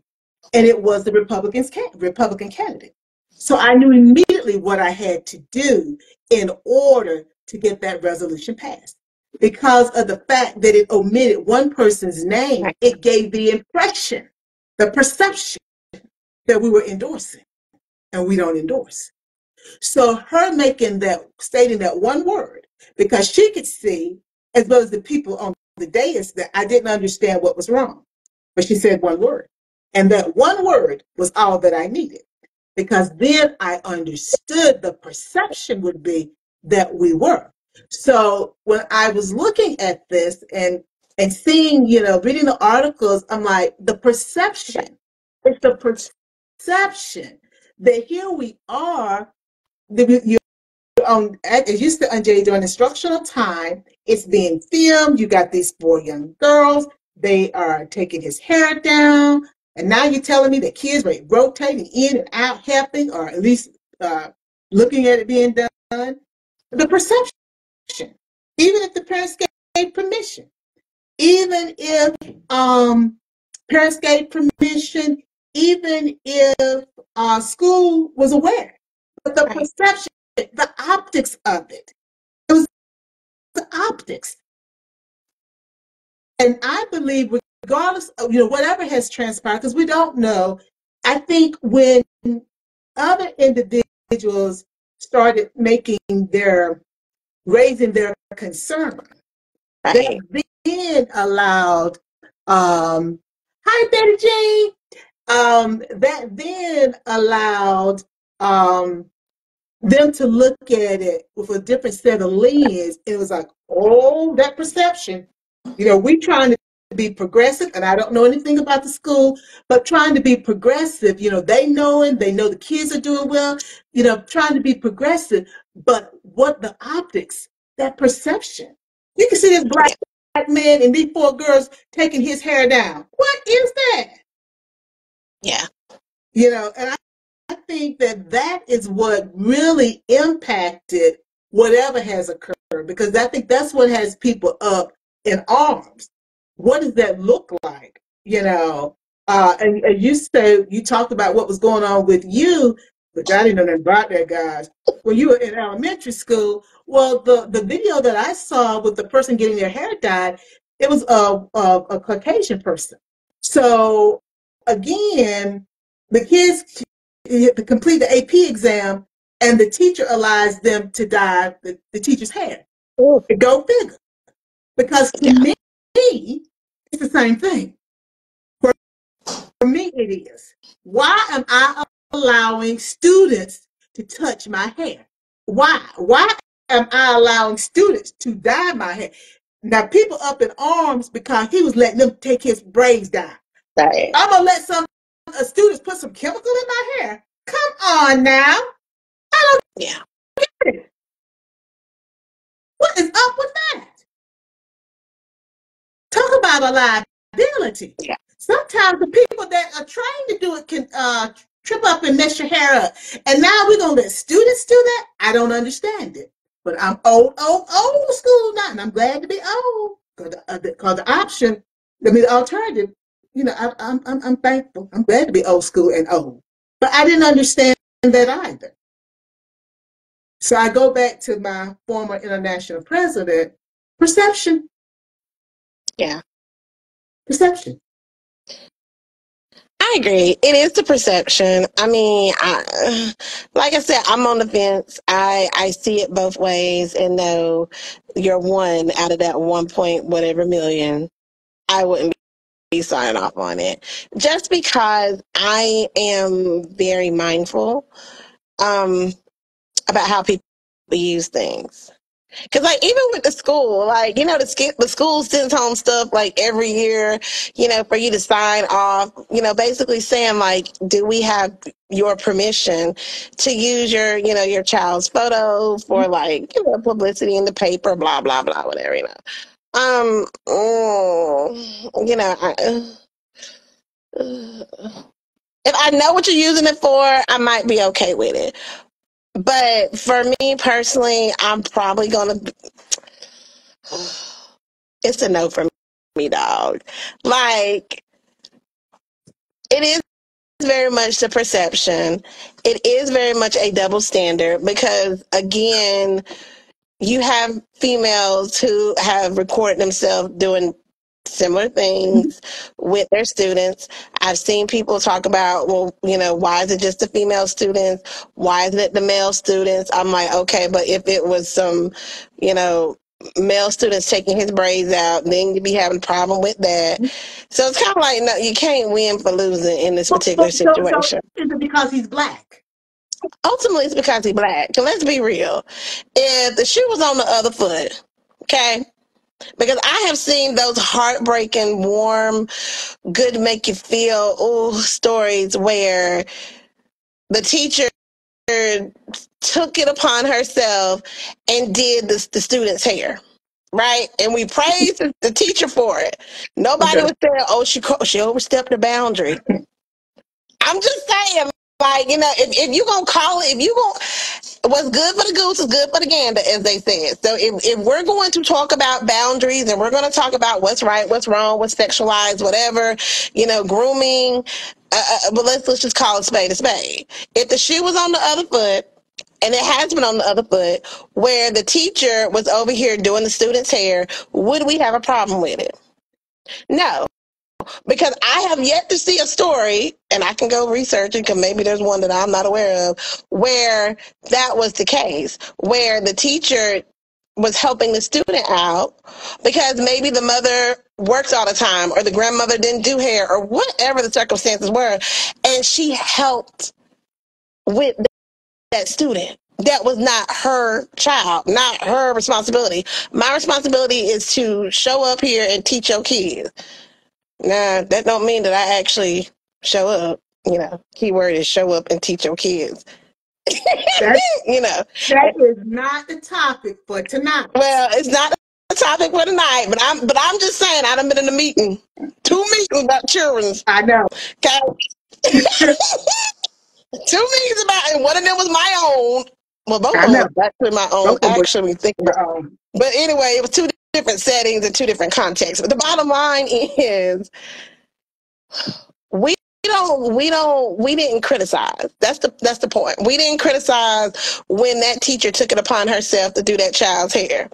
And it was the Republican candidate. So I knew immediately what I had to do in order to get that resolution passed. Because of the fact that it omitted one person's name, it gave the impression, the perception that we were endorsing, and we don't endorse. So her stating that one word, because she could see, as well as the people on the dais, that I didn't understand what was wrong. But she said one word. And that one word was all that I needed. Because then I understood the perception would be that we were. So when I was looking at this and seeing, reading the articles, I'm like, the perception, it's the perception that here we are, you're as you said, OnJerya, during instructional time, it's being filmed. You got these 4 young girls. They are taking his hair down. And now you're telling me that kids were rotating in and out, helping, or at least looking at it being done. The perception, even if the parents gave permission, even if parents gave permission, even if school was aware. But the perception, the optics of it was the optics. And I believe, regardless of whatever has transpired, because we don't know, I think when other individuals started raising their concern, that then allowed, hi Betty Jean, that then allowed them to look at it with a different set of lens. It was like, oh, that perception. We trying to be progressive, and I don't know anything about the school, but trying to be progressive. They know the kids are doing well. Trying to be progressive, but what the optics, that perception. You can see this black man and these 4 girls taking his hair down. What is that? Yeah. And I think that is what really impacted whatever has occurred, because I think that's what has people up in arms. What does that look like? And you talked about what was going on with you, which I didn't know nothing about that, guys. When you were in elementary school, well, the video that I saw with the person getting their hair dyed, it was a Caucasian person. So again, the kids to complete the AP exam, and the teacher allows them to dye the teacher's hair. Go figure. Because to me, it's the same thing. For me, it is. Why am I allowing students to touch my hair? Why? Why am I allowing students to dye my hair? Now, people up in arms because he was letting them take his braids down. Right. I'm going to let some students put some chemical in my hair. Come on now. I don't get it. What is up with that? Talk about a liability. Yeah. Sometimes the people that are trained to do it can trip up and mess your hair up. And now we're going to let students do that? I don't understand it. But I'm old school now, and I'm glad to be old. Because the option, the alternative, I'm thankful. I'm glad to be old school and old. But I didn't understand that either. So I go back to my former international president, perception. Yeah. Perception. I agree. It is the perception. I mean, like I said, I'm on the fence. I see it both ways, and no, you're one out of that 1 point whatever million. I wouldn't sign off on it, just because I am very mindful about how people use things. Because, like, even with the school, like, the school sends home stuff, like, every year, for you to sign off, basically saying, like, do we have your permission to use your child's photo for, like, publicity in the paper, blah, blah, blah, whatever, if I know what you're using it for, I might be okay with it. But for me personally, I'm probably going to, it's a no for me, dog. Like, it is very much the perception. It is very much a double standard because, again, you have females who have recorded themselves doing similar things with their students. I've seen people talk about, well, why is it just the female students? Why isn't it the male students? I'm like, okay, but if it was some, male students taking his braids out, then you'd be having a problem with that. So it's kind of like, no, you can't win for losing in this particular situation. So is it because he's black? Ultimately, it's because he's black. So let's be real. If the shoe was on the other foot, okay, because I have seen those heartbreaking, warm, good, make you feel stories where the teacher took it upon herself and did the student's hair, right? And we praised the teacher for it. Nobody was saying, oh, she overstepped the boundary. I'm just saying, like, if you gonna call it, what's good for the goose is good for the gander, as they said. So if we're going to talk about boundaries and we're going to talk about what's right, what's wrong, what's sexualized, whatever, grooming, but let's just call it spade a spade. If the shoe was on the other foot, and it has been on the other foot, where the teacher was over here doing the student's hair, would we have a problem with it? No. Because I have yet to see a story, and I can go research it because maybe there's one that I'm not aware of, where that was the case, where the teacher was helping the student out because maybe the mother works all the time or the grandmother didn't do hair or whatever the circumstances were, and she helped with that student. That was not her child, not her responsibility. My responsibility is to show up here and teach your kids. Nah, that don't mean that I actually show up. Keyword is show up and teach your kids. That is not the topic for tonight. Well, it's not a topic for tonight, but I'm just saying I done been in a meeting, 2 meetings about children's. I know. Okay. 2 meetings about, and one of them was my own. Well, both of them was actually my own. Actually, think about it. But anyway, it was 2 different settings and 2 different contexts. But the bottom line is, we didn't criticize. That's the point. We didn't criticize when that teacher took it upon herself to do that child's hair.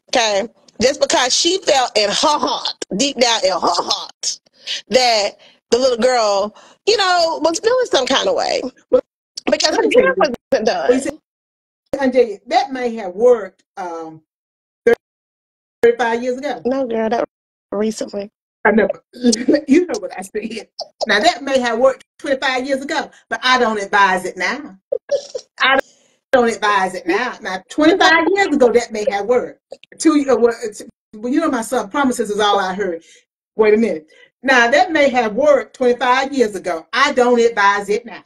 Okay? Just because she felt in her heart, deep down in her heart, that the little girl, was feeling some kind of way. Because her hair wasn't done. OnJerya, that may have worked 35 years ago. No, girl, that recently. I know. You know what I said. Now, that may have worked 25 years ago, but I don't advise it now. I don't advise it now. Now, 25 years ago, that may have worked. My son promises is all I heard. Wait a minute. Now, that may have worked 25 years ago. I don't advise it now.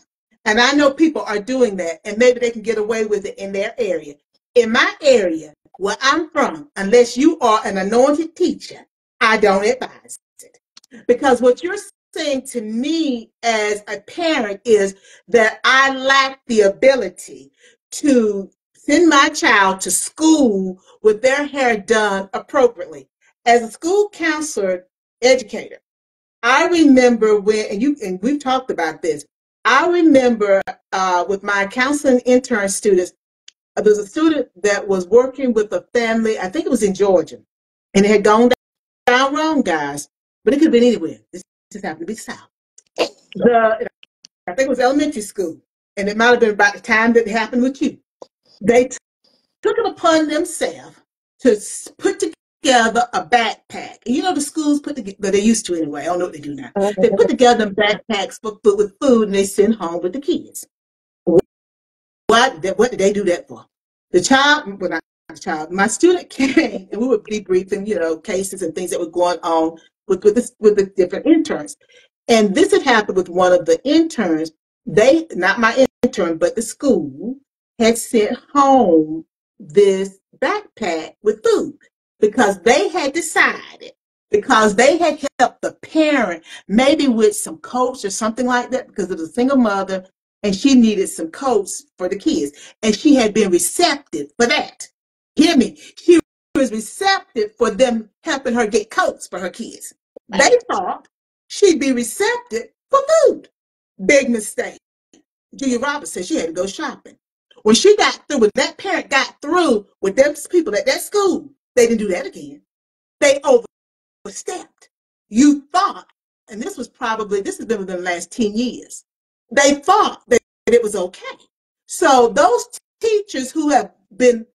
And I know people are doing that, and maybe they can get away with it in their area. In my area, where I'm from, unless you are an anointed teacher, I don't advise it. Because what you're saying to me as a parent is that I lack the ability to send my child to school with their hair done appropriately. As a school counselor, educator, I remember and we've talked about this. I remember with my counseling intern students, there was a student that was working with a family, I think it was in Georgia, and it had gone down wrong, guys, but it could have been anywhere. This just happened to be South. I think it was elementary school, and it might have been about the time that it happened with you. They took it upon themselves to put together a backpack. And you know the schools put together, but they used to anyway. I don't know what they do now. They put Mhm. together them backpacks with food and they send home with the kids. What did they do that for? The child, well, not the child, my student came and we were debriefing, cases and things that were going on with the different interns. And this had happened with one of the interns. They, not my intern, but the school had sent home this backpack with food because they had decided, because they had helped the parent, maybe with some coats or something like that, because it was a single mother and she needed some coats for the kids. And she had been receptive for that. Hear me. She was receptive for them helping her get coats for her kids. They Right. thought she'd be receptive for food. Big mistake. Julia Roberts said she had to go shopping. When she got through, when that parent got through with those people at that school, they didn't do that again. They overstepped. You thought, and this has been within the last 10 years, they thought that it was okay. So those teachers who they've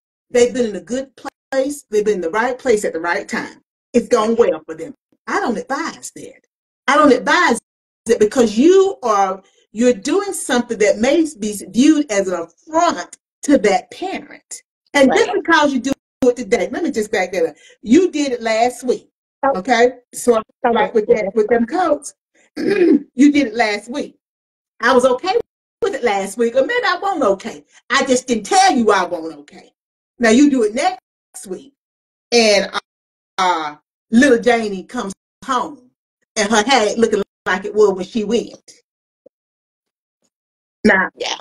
been in a good place, they've been in the right place at the right time. It's gone well for them. I don't advise that. I don't advise it because you're doing something that may be viewed as an affront to that parent. And just Right. because you do it today, let me just back that up. You did it last week. Oh, Okay. So okay. like with them coats, you did it last week. I was okay with it last week, or maybe I won't okay. I just didn't tell you I won't okay. Now you do it next week, and uh, little Janie comes home, and her hair ain't looking like it was when she went. Now Yeah.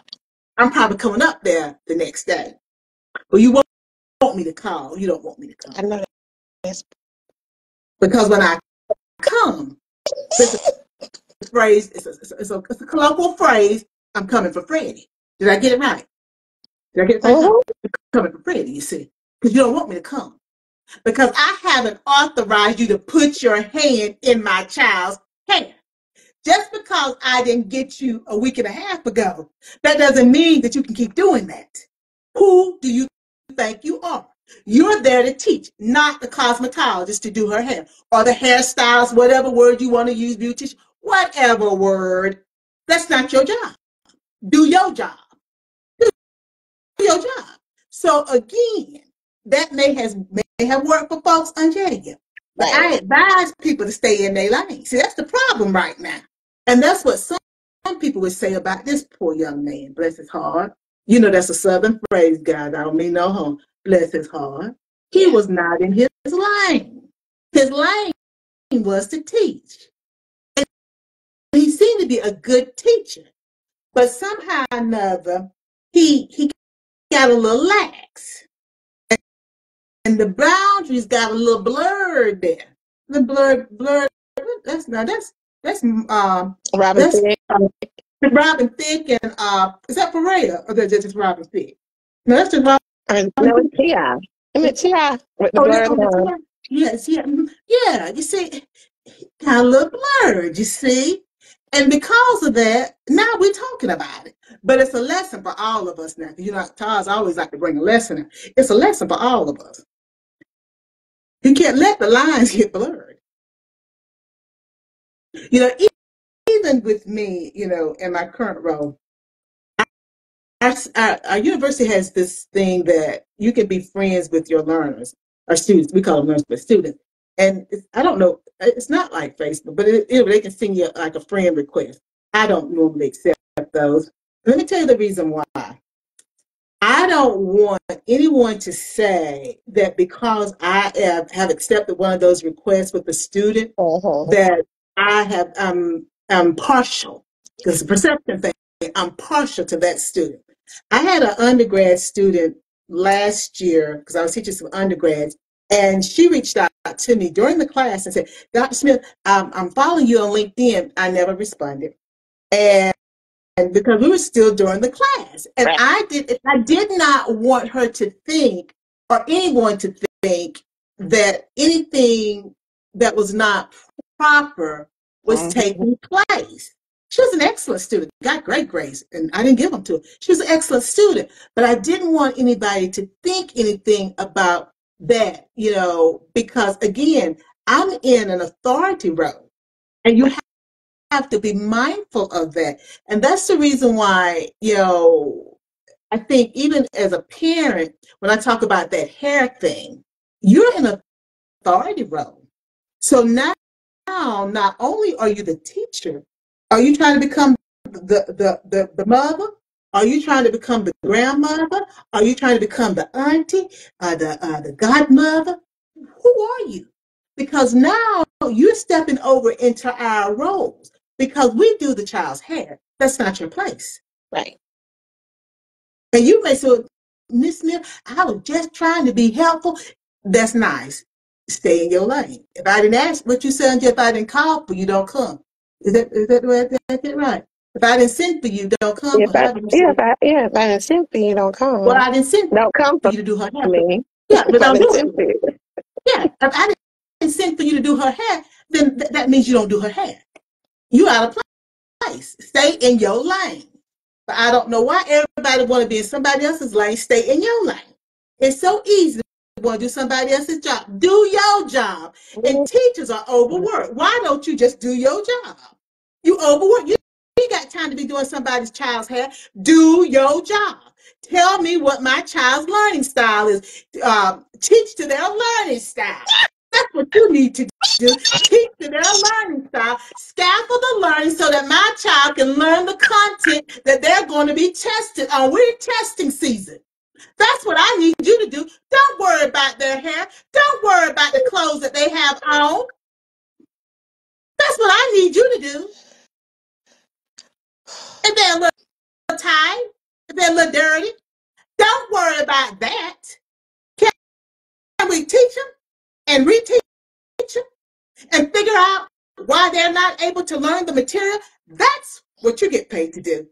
I'm probably coming up there the next day, but you won't want me to call. You don't want me to I come know that's because when I come, this is a phrase. It's a colloquial phrase. I'm coming for Freddie. Did I get it right? Did I get it right? No, Mhm. I'm coming for Freddie. You see, because you don't want me to come. Because I haven't authorized you to put your hand in my child's hair. Just because I didn't get you a week and a half ago, that doesn't mean that you can keep doing that. Who do you think you are? You're there to teach, not the cosmetologist to do her hair or the hairstylist, whatever word you want to use, beautician, whatever word. That's not your job. Do your job. Your job. So again, that may have worked for folks OnJerya, but Right. I advise people to stay in their lane. See, that's the problem right now, and that's what some people would say about this poor young man. Bless his heart. You know that's a Southern phrase, guys. I don't mean no harm. Bless his heart. He Yeah. was not in his lane. His lane was to teach. And he seemed to be a good teacher, but somehow or another, he got a little lax. And the boundaries got a little blurred there. The blurred. That's Robin that's Thicke. Robin Thicke and is that Perea or that's just Robin Thicke? No, that's just Robin No, it's Thicke. Ti. Isn't it Ti with the Oh, blurred that's line? yeah. Yes, yeah, yeah. You see, kind of a little blurred. You see, and because of that, now we're talking about it. But it's a lesson for all of us now. TAS always like to bring a lesson in. It's a lesson for all of us. You can't let the lines get blurred. You know, even with me, in my current role, our university has this thing that you can be friends with your learners or students. We call them learners, but students. And I don't know, it's not like Facebook, but they can send you like a friend request. I don't normally accept those. Let me tell you the reason why. I don't want anyone to say that because I have accepted one of those requests with a student Mhm. that I'm partial, because it's a perception thing. I'm partial to that student. I had an undergrad student last year because I was teaching some undergrads, and she reached out to me during the class and said, "Dr. Smith, I'm following you on LinkedIn." I never responded, and because we were still during the class, and Right. I did not want her to think, or anyone to think, that anything that was not proper was Mhm. taking place. She was an excellent student, got great grades, and I didn't give them to her. She was an excellent student, but I didn't want anybody to think anything about that, because again, I'm in an authority role, and you have to be mindful of that. And that's the reason why, I think even as a parent, when I talk about that hair thing, you're in an authority role. So now, not only are you the teacher, are you trying to become the mother? Are you trying to become the grandmother? Are you trying to become the auntie, the godmother? Who are you? Because now you're stepping over into our roles because we do the child's hair. That's not your place. Right. And you may say, Miss Smith, I was just trying to be helpful. That's nice. Stay in your lane. If I didn't ask what you said, if I didn't call for you, don't come. Is that right? If I didn't send for you, don't come. How do you say? If I didn't send for you, don't Well, come. I didn't send Don't come for for you to do her hair. me. Yeah, but If I don't didn't do send it. for you. Yeah, if I didn't send for you to do her hair, then that means you don't do her hair. You out of place. Stay in your lane. But I don't know why everybody want to be in somebody else's lane. Stay in your lane. It's so easy to want to do somebody else's job. Do your job. And teachers are overworked. Why don't you just do your job? You overwork. You got time to be doing somebody's child's hair. Do your job. Tell me what my child's learning style is. Teach to their learning style. That's what you need to do. Teach to their learning style. Scaffold the learning so that my child can learn the content that they're going to be tested on. We're testing season. That's what I need you to do. Don't worry about their hair. Don't worry about the clothes that they have on. That's what I need you to do. If they're a little tired, if they're a little dirty, don't worry about that. Can we teach them and reteach them and figure out why they're not able to learn the material? That's what you get paid to do.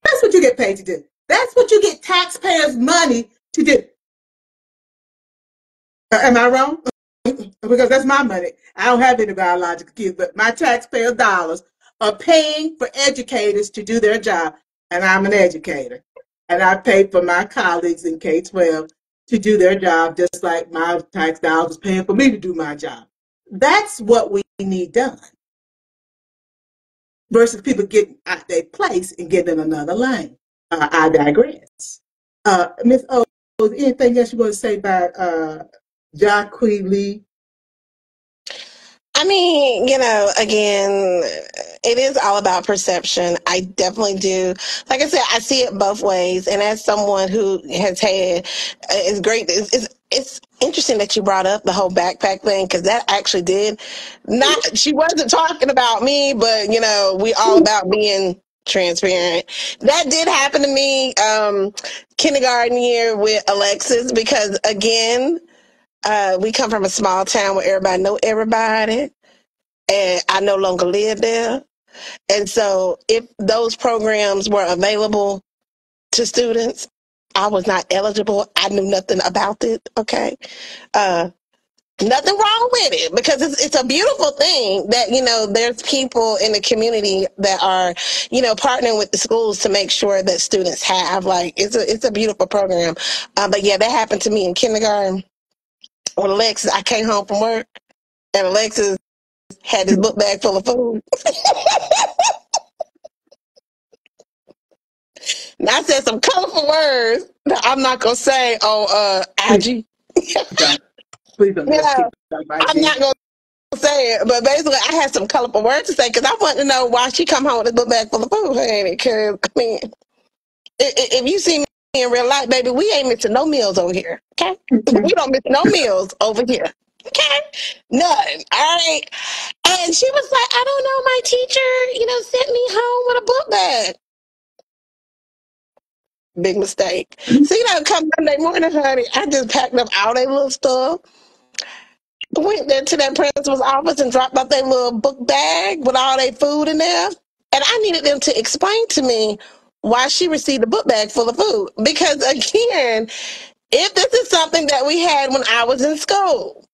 That's what you get paid to do. That's what you get taxpayers' money to do. Am I wrong? Because that's my money. I don't have any biological kids, but my taxpayer dollars are paying for educators to do their job. And I'm an educator. And I pay for my colleagues in K 12 to do their job, just like my tax dollars is paying for me to do my job. That's what we need done versus people getting out their place and getting in another lane. I digress. Miss O, anything else you want to say about Jacque Lee? I mean, again, it is all about perception. I definitely do. Like I said, I see it both ways. And as someone who has had, it's great. It's interesting that you brought up the whole backpack thing because that actually did not, she wasn't talking about me, but, we all about being transparent. That did happen to me kindergarten year with Alexis because, again, we come from a small town where everybody know everybody, and I no longer live there. And so, if those programs were available to students, I was not eligible. I knew nothing about it. Okay, nothing wrong with it because it's a beautiful thing that there's people in the community that are partnering with the schools to make sure that students have it's a beautiful program. But yeah, that happened to me in kindergarten when Alexis. I came home from work and Alexis had this book bag full of food. And I said some colorful words that I'm not gonna say on Please IG. don't. Please don't let us keep talking about I'm IG. not gonna say it, but basically I had some colorful words to say because I wanted to know why she come home with this book bag full of food, honey. Because I mean, if you see me in real life, baby, we ain't missing no meals over here. Okay, we don't miss no meals over here. Okay, none. All right. And she was like, I don't know, my teacher, sent me home with a book bag. Big mistake. So, come Monday morning, honey, I just packed up all that little stuff, went there to that principal's office and dropped off that little book bag with all their food in there. And I needed them to explain to me why she received a book bag full of food. Because again, if this is something that we had when I was in school,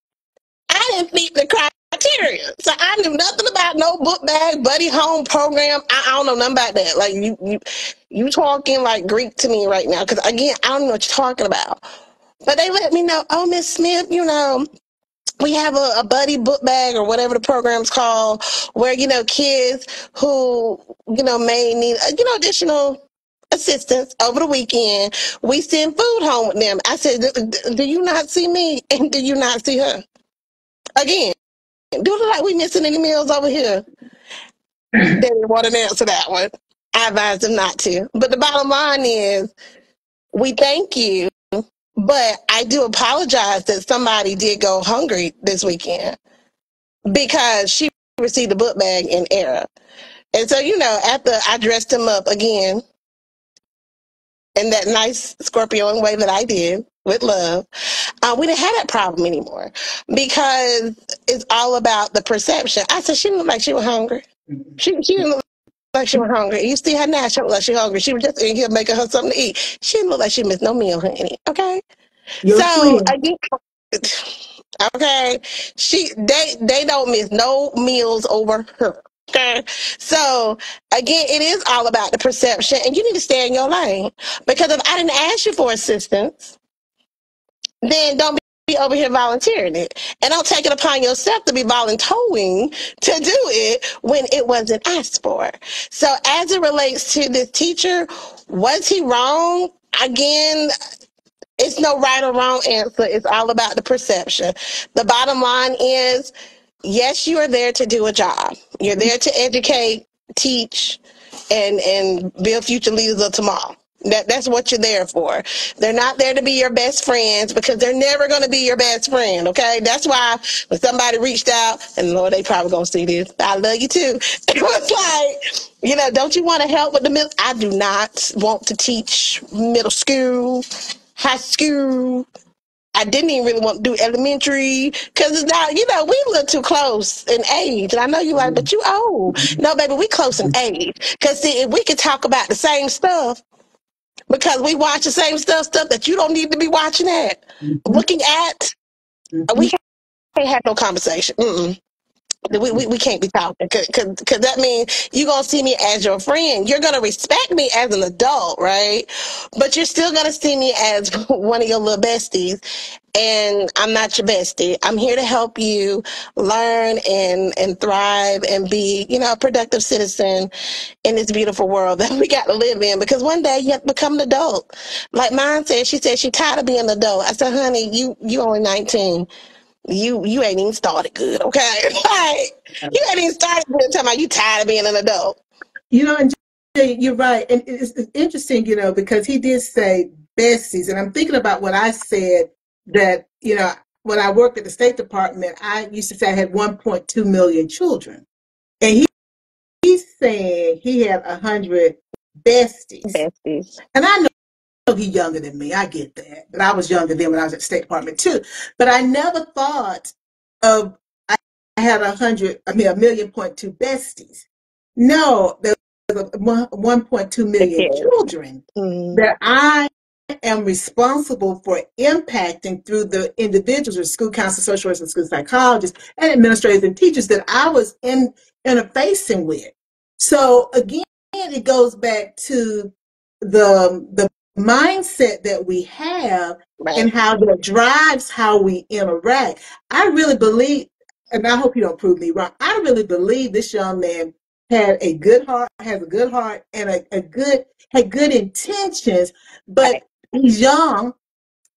I didn't meet the criteria. So I knew nothing about no book bag, buddy home program. I don't know nothing about that. Like you talking like Greek to me right now. Because again, I don't know what you're talking about. But they let me know, oh, Miss Smith, we have a buddy book bag or whatever the program's called, where kids who may need additional assistance over the weekend, we send food home with them. I said, do you not see me and do you not see her? Again, do it look like we missing any meals over here? They didn't want to answer that one. I advised them not to. But the bottom line is, we thank you, but I do apologize that somebody did go hungry this weekend, because she received a book bag in error. And so, after I dressed him up again in that nice Scorpion way that I did with love, we didn't have that problem anymore, because it's all about the perception. I said, she didn't look like she was hungry. She didn't look like she was hungry. You see her now, she looked like she was hungry. She was just in here making her something to eat. She didn't look like she missed no meal, honey. Okay? Your So, twin. again, okay, they don't miss no meals over her. Okay, so again, it is all about the perception, and you need to stay in your lane, because if I didn't ask you for assistance, then don't be over here volunteering it, and don't take it upon yourself to be volunteering to do it when it wasn't asked for. So as it relates to this teacher, was he wrong? Again, it's no right or wrong answer. It's all about the perception. The bottom line is, yes, you are there to do a job. You're there to educate, teach, and build future leaders of tomorrow. That's what you're there for. They're not there to be your best friends, because they're never going to be your best friend, okay? That's why when somebody reached out, and Lord, they probably going to see this, I love you too. It was like, don't you want to help with the middle? I do not want to teach middle school, high school. I didn't even really want to do elementary, because it's not, we look too close in age. And I know you like, but you old. No, baby, we close in age. Because see, if we could talk about the same stuff, because we watch the same stuff that you don't need to be watching looking at, we can't have no conversation. Mm-mm. We can't be talking, because that means you're going to see me as your friend. You're going to respect me as an adult, right? But you're still going to see me as one of your little besties. And I'm not your bestie. I'm here to help you learn and thrive and be, a productive citizen in this beautiful world that we got to live in. Because one day you have to become an adult. Like mine said, she said she's tired of being an adult. I said, honey, you only 19. You ain't even started good, okay? Like, you ain't even started good talking about you tired of being an adult. And you're right. And it's interesting, because he did say besties. And I'm thinking about what I said, that, when I worked at the State Department, I used to say I had 1.2 million children. And he's saying he had 100 besties. Besties. And I know he's younger than me. I get that. But I was younger then when I was at the State Department too. But I never thought of, I had 1.2 besties. No, there was 1.2 million children that I am responsible for impacting through the individuals or school counselors, social workers, and school psychologists, and administrators and teachers that I was interfacing with. So again, it goes back to the mindset that we have, right, and how that drives how we interact. I really believe, and I hope you don't prove me wrong, I really believe this young man had a good heart, has a good heart, and had good intentions, but he's young,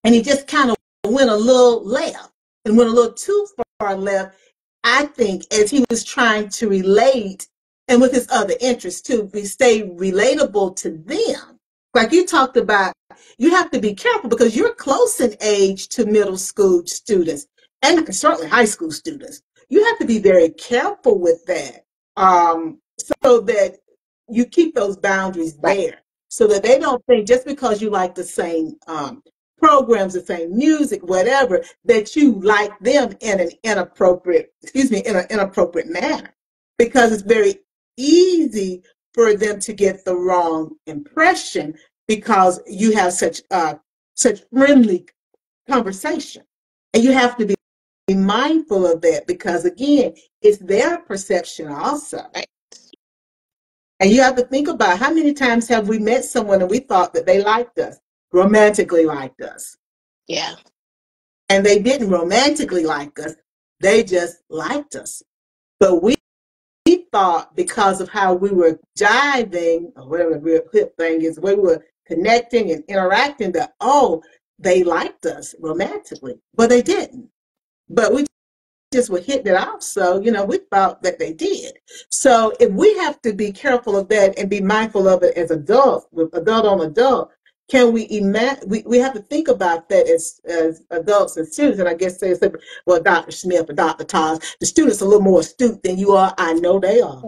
and he just kind of went a little left, and went a little too far left, I think, as he was trying to relate, and with his other interests too, we stay relatable to them. Like you talked about, you have to be careful, because you're close in age to middle school students, and certainly high school students. You have to be very careful with that, so that you keep those boundaries there, so that they don't think just because you like the same programs, the same music, whatever, that you like them in an inappropriate, in an inappropriate manner, because it's very easy for them to get the wrong impression, because you have such friendly conversation, and you have to be mindful of that, because again, it's their perception also. And you have to think about, how many times have we met someone and we thought that they liked us, romantically liked us, Yeah. And they didn't romantically like us. They just liked us. But we thought because of how we were jiving, or whatever the real hip thing is, the way we were connecting and interacting, that, oh, they liked us romantically. But they didn't. But we just were hitting it off. So, we thought that they did. So if we have to be careful of that and be mindful of it as adults, with adult on adult, can we imagine? We have to think about that as adults and students. And I guess they say, well, Dr. Smith or Dr. TAS, the students are a little more astute than you are. I know they are.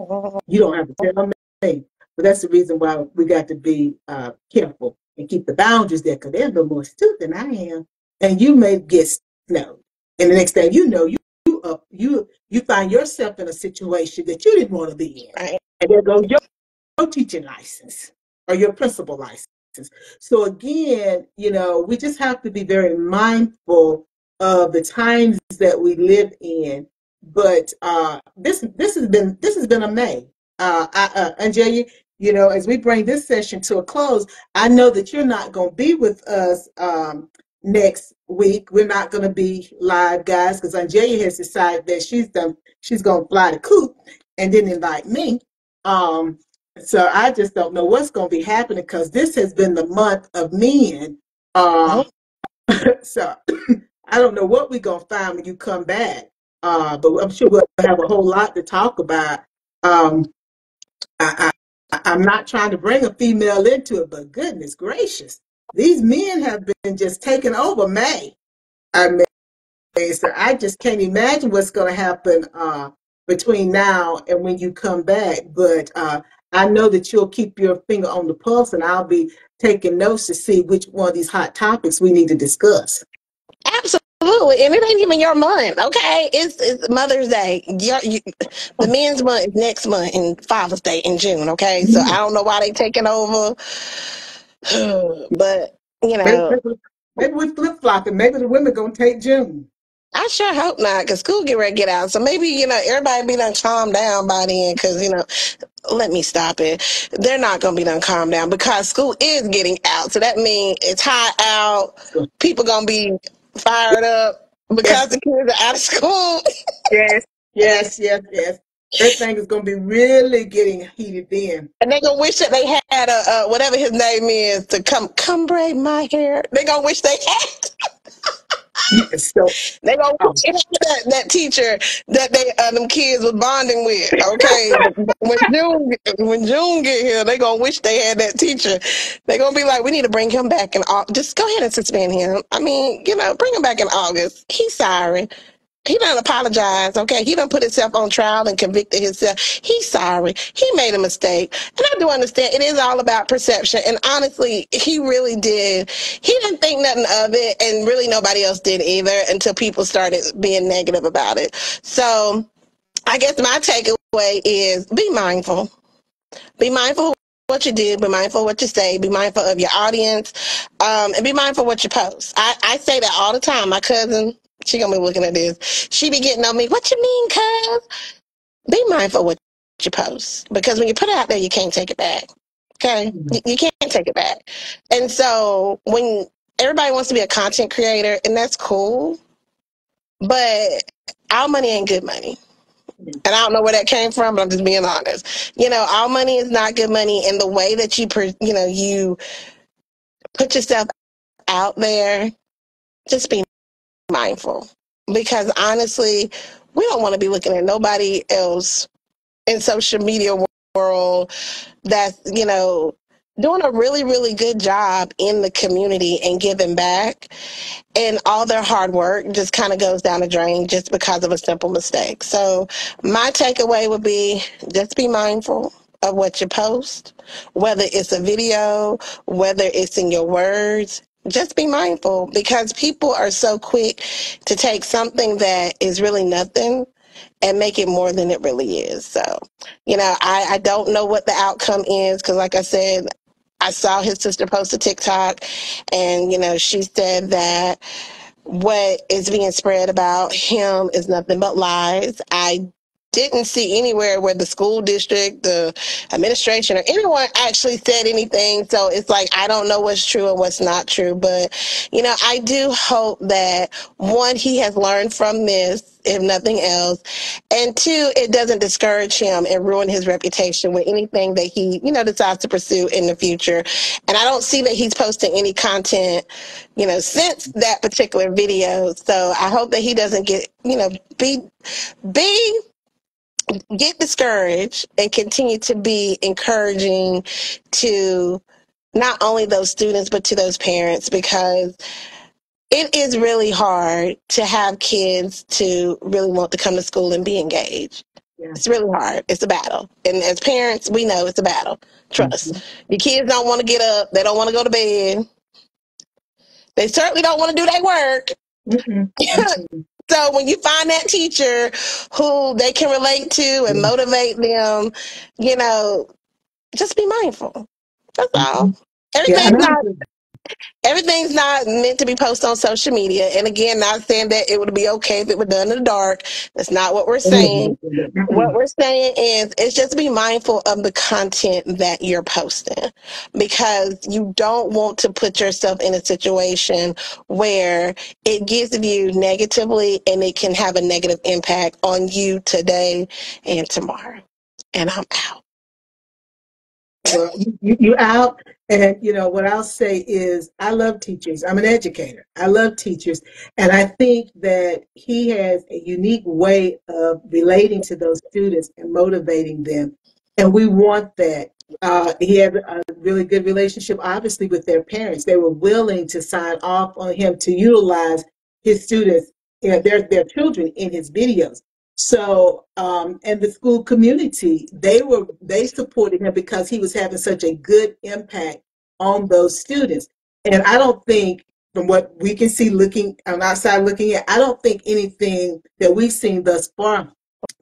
You don't have to tell me. But that's the reason why we got to be careful and keep the boundaries there, because they're a little more astute than I am. And you may get snowed. And the next thing you know, you find yourself in a situation that you didn't want to be in. Right. And there goes your teaching license or your principal license. So again, we just have to be very mindful of the times that we live in. But this has been a May. OnJerya, as we bring this session to a close, I know that you're not going to be with us next week. We're not going to be live, guys, because OnJerya has decided that she's going to fly the coop and didn't invite me. So I just don't know what's going to be happening, because this has been the month of men. So I don't know what we're going to find when you come back. But I'm sure we'll have a whole lot to talk about. I, I'm not trying to bring a female into it, but goodness gracious, these men have been just taking over May. I mean, so I just can't imagine what's going to happen between now and when you come back. But I know that you'll keep your finger on the pulse, and I'll be taking notes to see which one of these hot topics we need to discuss. Absolutely. And it ain't even your month, okay? It's Mother's Day. The men's month is next month, and Father's Day in June, okay? So I don't know why they taking over. But, Maybe, maybe we flip flopping. Maybe the women gonna take June. I sure hope not, because school get ready to get out. So maybe, everybody be done calm down by then, because, let me stop it. They're not going to be done calm down, because school is getting out. So that means it's hot out. People going to be fired up because Yes, the kids are out of school. yes. Everything is gonna be really getting heated then. And they going to wish that they had a whatever his name is to come braid my hair. They going to wish they had. So, They gonna um, that teacher that they them kids was bonding with. Okay, when June get here, they gonna wish they had that teacher. They gonna be like, we need to bring him back in August. Just go ahead and suspend him. I mean, bring him back in August. He's sorry. He done apologize, okay? He done put himself on trial and convicted himself. He's sorry. He made a mistake. And I do understand it is all about perception. And honestly, he really did. He didn't think nothing of it, and really nobody else did either until people started being negative about it. So I guess my takeaway is be mindful. Be mindful of what you do, be mindful of what you say, be mindful of your audience, and be mindful of what you post. I say that all the time. My cousin, she gonna be looking at this. She be getting on me. What you mean, cuz? Be mindful of what you post, because when you put it out there, you can't take it back. Okay, you can't take it back. And so when everybody wants to be a content creator, and that's cool, but our money ain't good money. And I don't know where that came from, but I'm just being honest. Our money is not good money, and the way that you put yourself out there, just be mindful. Because honestly, we don't want to be looking at nobody else in social media world that's, doing a really, really good job in the community and giving back. And all their hard work just kind of goes down the drain just because of a simple mistake. So my takeaway would be just be mindful of what you post, whether it's a video, whether it's in your words. Just be mindful, because people are so quick to take something that is really nothing and make it more than it really is. So, I don't know what the outcome is, because like I said, I saw his sister post a TikTok, and, she said that what is being spread about him is nothing but lies. I didn't see anywhere where the school district, the administration, or anyone actually said anything. So it's like, I don't know what's true and what's not true. But, I do hope that, one, he has learned from this, if nothing else. And two, it doesn't discourage him and ruin his reputation with anything that he, decides to pursue in the future. And I don't see that he's posting any content, since that particular video. So I hope that he doesn't be get discouraged and continue to be encouraging to not only those students but to those parents, because it is really hard to have kids to really want to come to school and be engaged. Yeah. It's really hard. It's a battle. And as parents, we know it's a battle. Trust. Mm-hmm. Your kids don't want to get up. They don't want to go to bed. They certainly don't want to do their work. Mm-hmm. So when you find that teacher who they can relate to and motivate them, just be mindful. That's all. Everything's not meant to be posted on social media. And again, not saying that it would be okay if it were done in the dark. That's not what we're saying. What we're saying is, it's just be mindful of the content that you're posting, because you don't want to put yourself in a situation where it gives you negatively and it can have a negative impact on you today and tomorrow. And I'm out. Well, you out, and what I'll say is, I love teachers. I'm an educator. I love teachers, and I think that he has a unique way of relating to those students and motivating them, and we want that. He had a really good relationship, obviously, with their parents. They were willing to sign off on him to utilize his students, their children, in his videos. So, and the school community, they supported him because he was having such a good impact on those students. And I don't think, from what we can see looking on outside looking at, I don't think anything that we've seen thus far,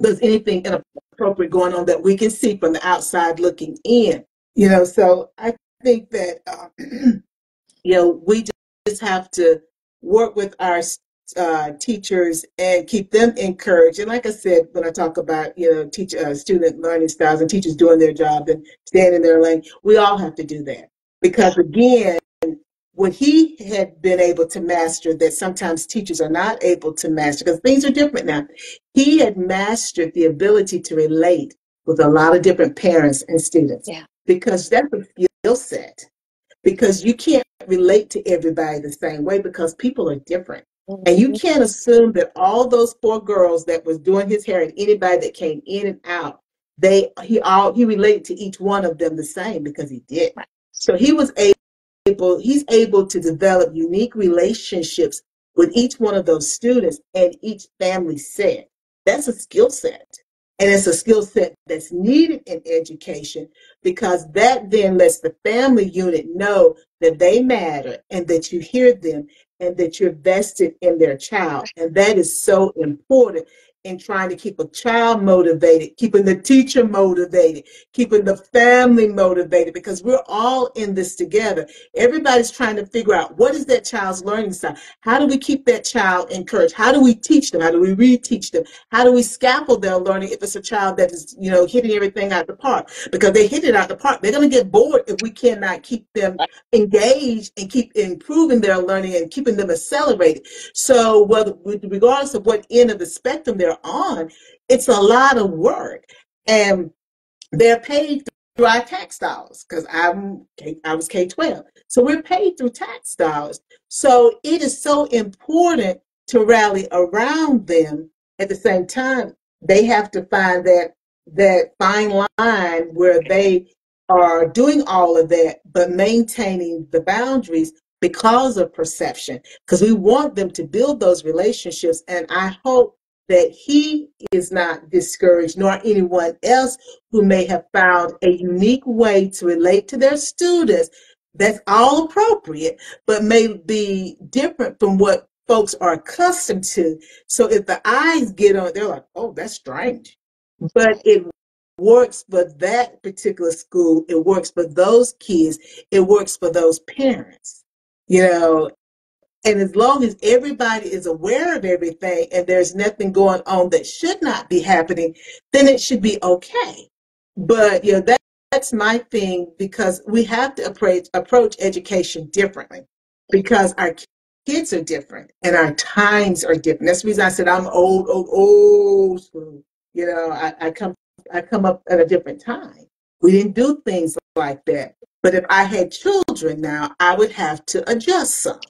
there's anything inappropriate going on that we can see from the outside looking in. So I think that we just have to work with our teachers and keep them encouraged. And like I said, when I talk about student learning styles and teachers doing their job and staying in their lane, we all have to do that, because again, what he had been able to master that sometimes teachers are not able to master, because things are different now. He had mastered the ability to relate with a lot of different parents and students, because that's a skill set. Because you can't relate to everybody the same way, because people are different. And you can't assume that all those 4 girls that was doing his hair and anybody that came in and out, he related to each one of them the same, because he did. So he's able to develop unique relationships with each one of those students and each family set. That's a skill set. And it's a skill set that's needed in education, because that then lets the family unit know that they matter and that you hear them and that you're vested in their child. And that is so important in trying to keep a child motivated, keeping the teacher motivated, keeping the family motivated, because we're all in this together. Everybody's trying to figure out, what is that child's learning style? How do we keep that child encouraged? How do we teach them? How do we reteach them? How do we scaffold their learning if it's a child that is, hitting everything out the park? Because they hit it out the park, they're going to get bored if we cannot keep them engaged and keep improving their learning and keeping them accelerated. So regardless of what end of the spectrum they're on, it's a lot of work, and they're paid through our tax dollars, because I was K-12. So we're paid through tax dollars. So it is so important to rally around them. At the same time, they have to find that fine line where they are doing all of that, but maintaining the boundaries because of perception, because we want them to build those relationships. And I hope that he is not discouraged, nor anyone else who may have found a unique way to relate to their students that's all appropriate, but may be different from what folks are accustomed to. So if the eyes get on it, they're like, oh, that's strange. But it works for that particular school. It works for those kids. It works for those parents, And as long as everybody is aware of everything and there's nothing going on that should not be happening, then it should be okay. But that's my thing, because we have to approach education differently, because our kids are different and our times are different. That's the reason I said I'm old school. I come up at a different time. We didn't do things like that. But if I had children now, I would have to adjust some,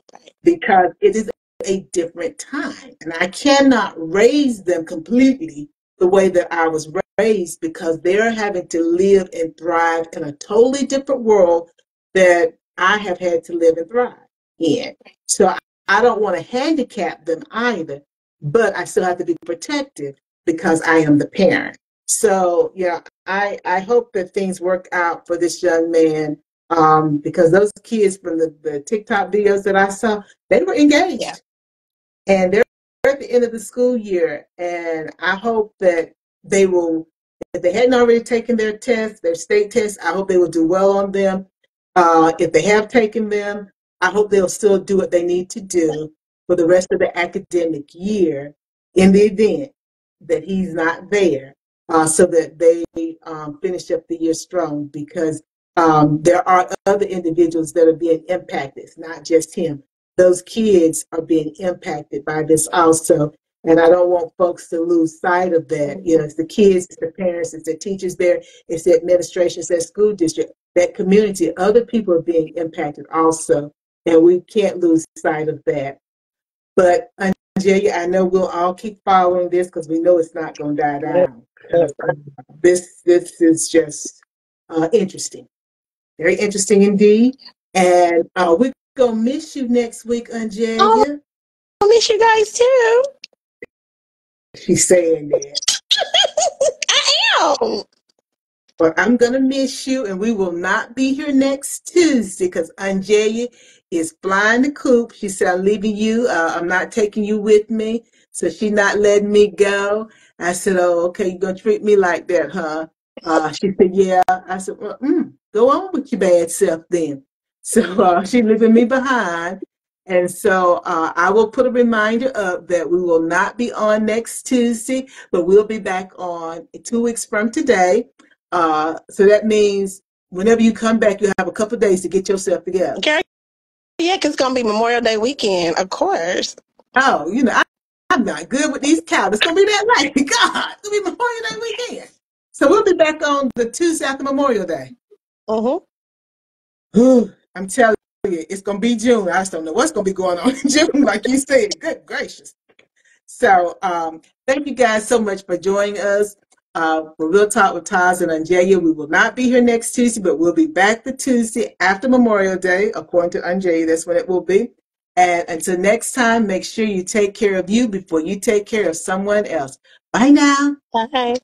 because it is a different time. And I cannot raise them completely the way that I was raised, because they're having to live and thrive in a totally different world that I have had to live and thrive in. So I don't want to handicap them either, but I still have to be protective because I am the parent. So, I hope that things work out for this young man, because those kids from the TikTok videos that I saw, they were engaged. Yeah. And they're at the end of the school year. And I hope that they will, if they hadn't already taken their tests, their state tests, I hope they will do well on them. If they have taken them, I hope they'll still do what they need to do for the rest of the academic year, in the event that he's not there, so that they finish up the year strong, because there are other individuals that are being impacted. It's not just him. Those kids are being impacted by this also. And I don't want folks to lose sight of that. It's the kids, it's the parents, it's the teachers there, it's the administration, it's that school district, that community. Other people are being impacted also. And we can't lose sight of that. But OnJerya, I know we'll all keep following this, because we know it's not going to die down. This is just interesting, very interesting indeed. And we're gonna miss you next week, Oh, OnJerya. I miss you guys too. She's saying that. I am. But I'm gonna miss you, and we will not be here next Tuesday, because OnJerya is flying the coop. She said, "I'm leaving you. I'm not taking you with me." So she's not letting me go. I said, "Oh, okay. You're gonna treat me like that, huh?" She said, "Yeah." I said, "Well, go on with your bad self then." So she's leaving me behind. And so I will put a reminder up that we will not be on next Tuesday, but we'll be back on 2 weeks from today. So that means whenever you come back, you have a couple of days to get yourself together. Girl, yeah, 'cause it's gonna be Memorial Day weekend, of course. Oh, I'm not good with these calendars. It's going to be that night. God, it's going to be Memorial Day weekend. So we'll be back on the Tuesday after Memorial Day. I'm telling you, it's going to be June. I just don't know what's going to be going on in June, like you said. Good gracious. So thank you guys so much for joining us for Real Talk with TAS and OnJerya. We will not be here next Tuesday, but we'll be back the Tuesday after Memorial Day, according to OnJerya. That's when it will be. And until next time, make sure you take care of you before you take care of someone else. Bye now. Bye.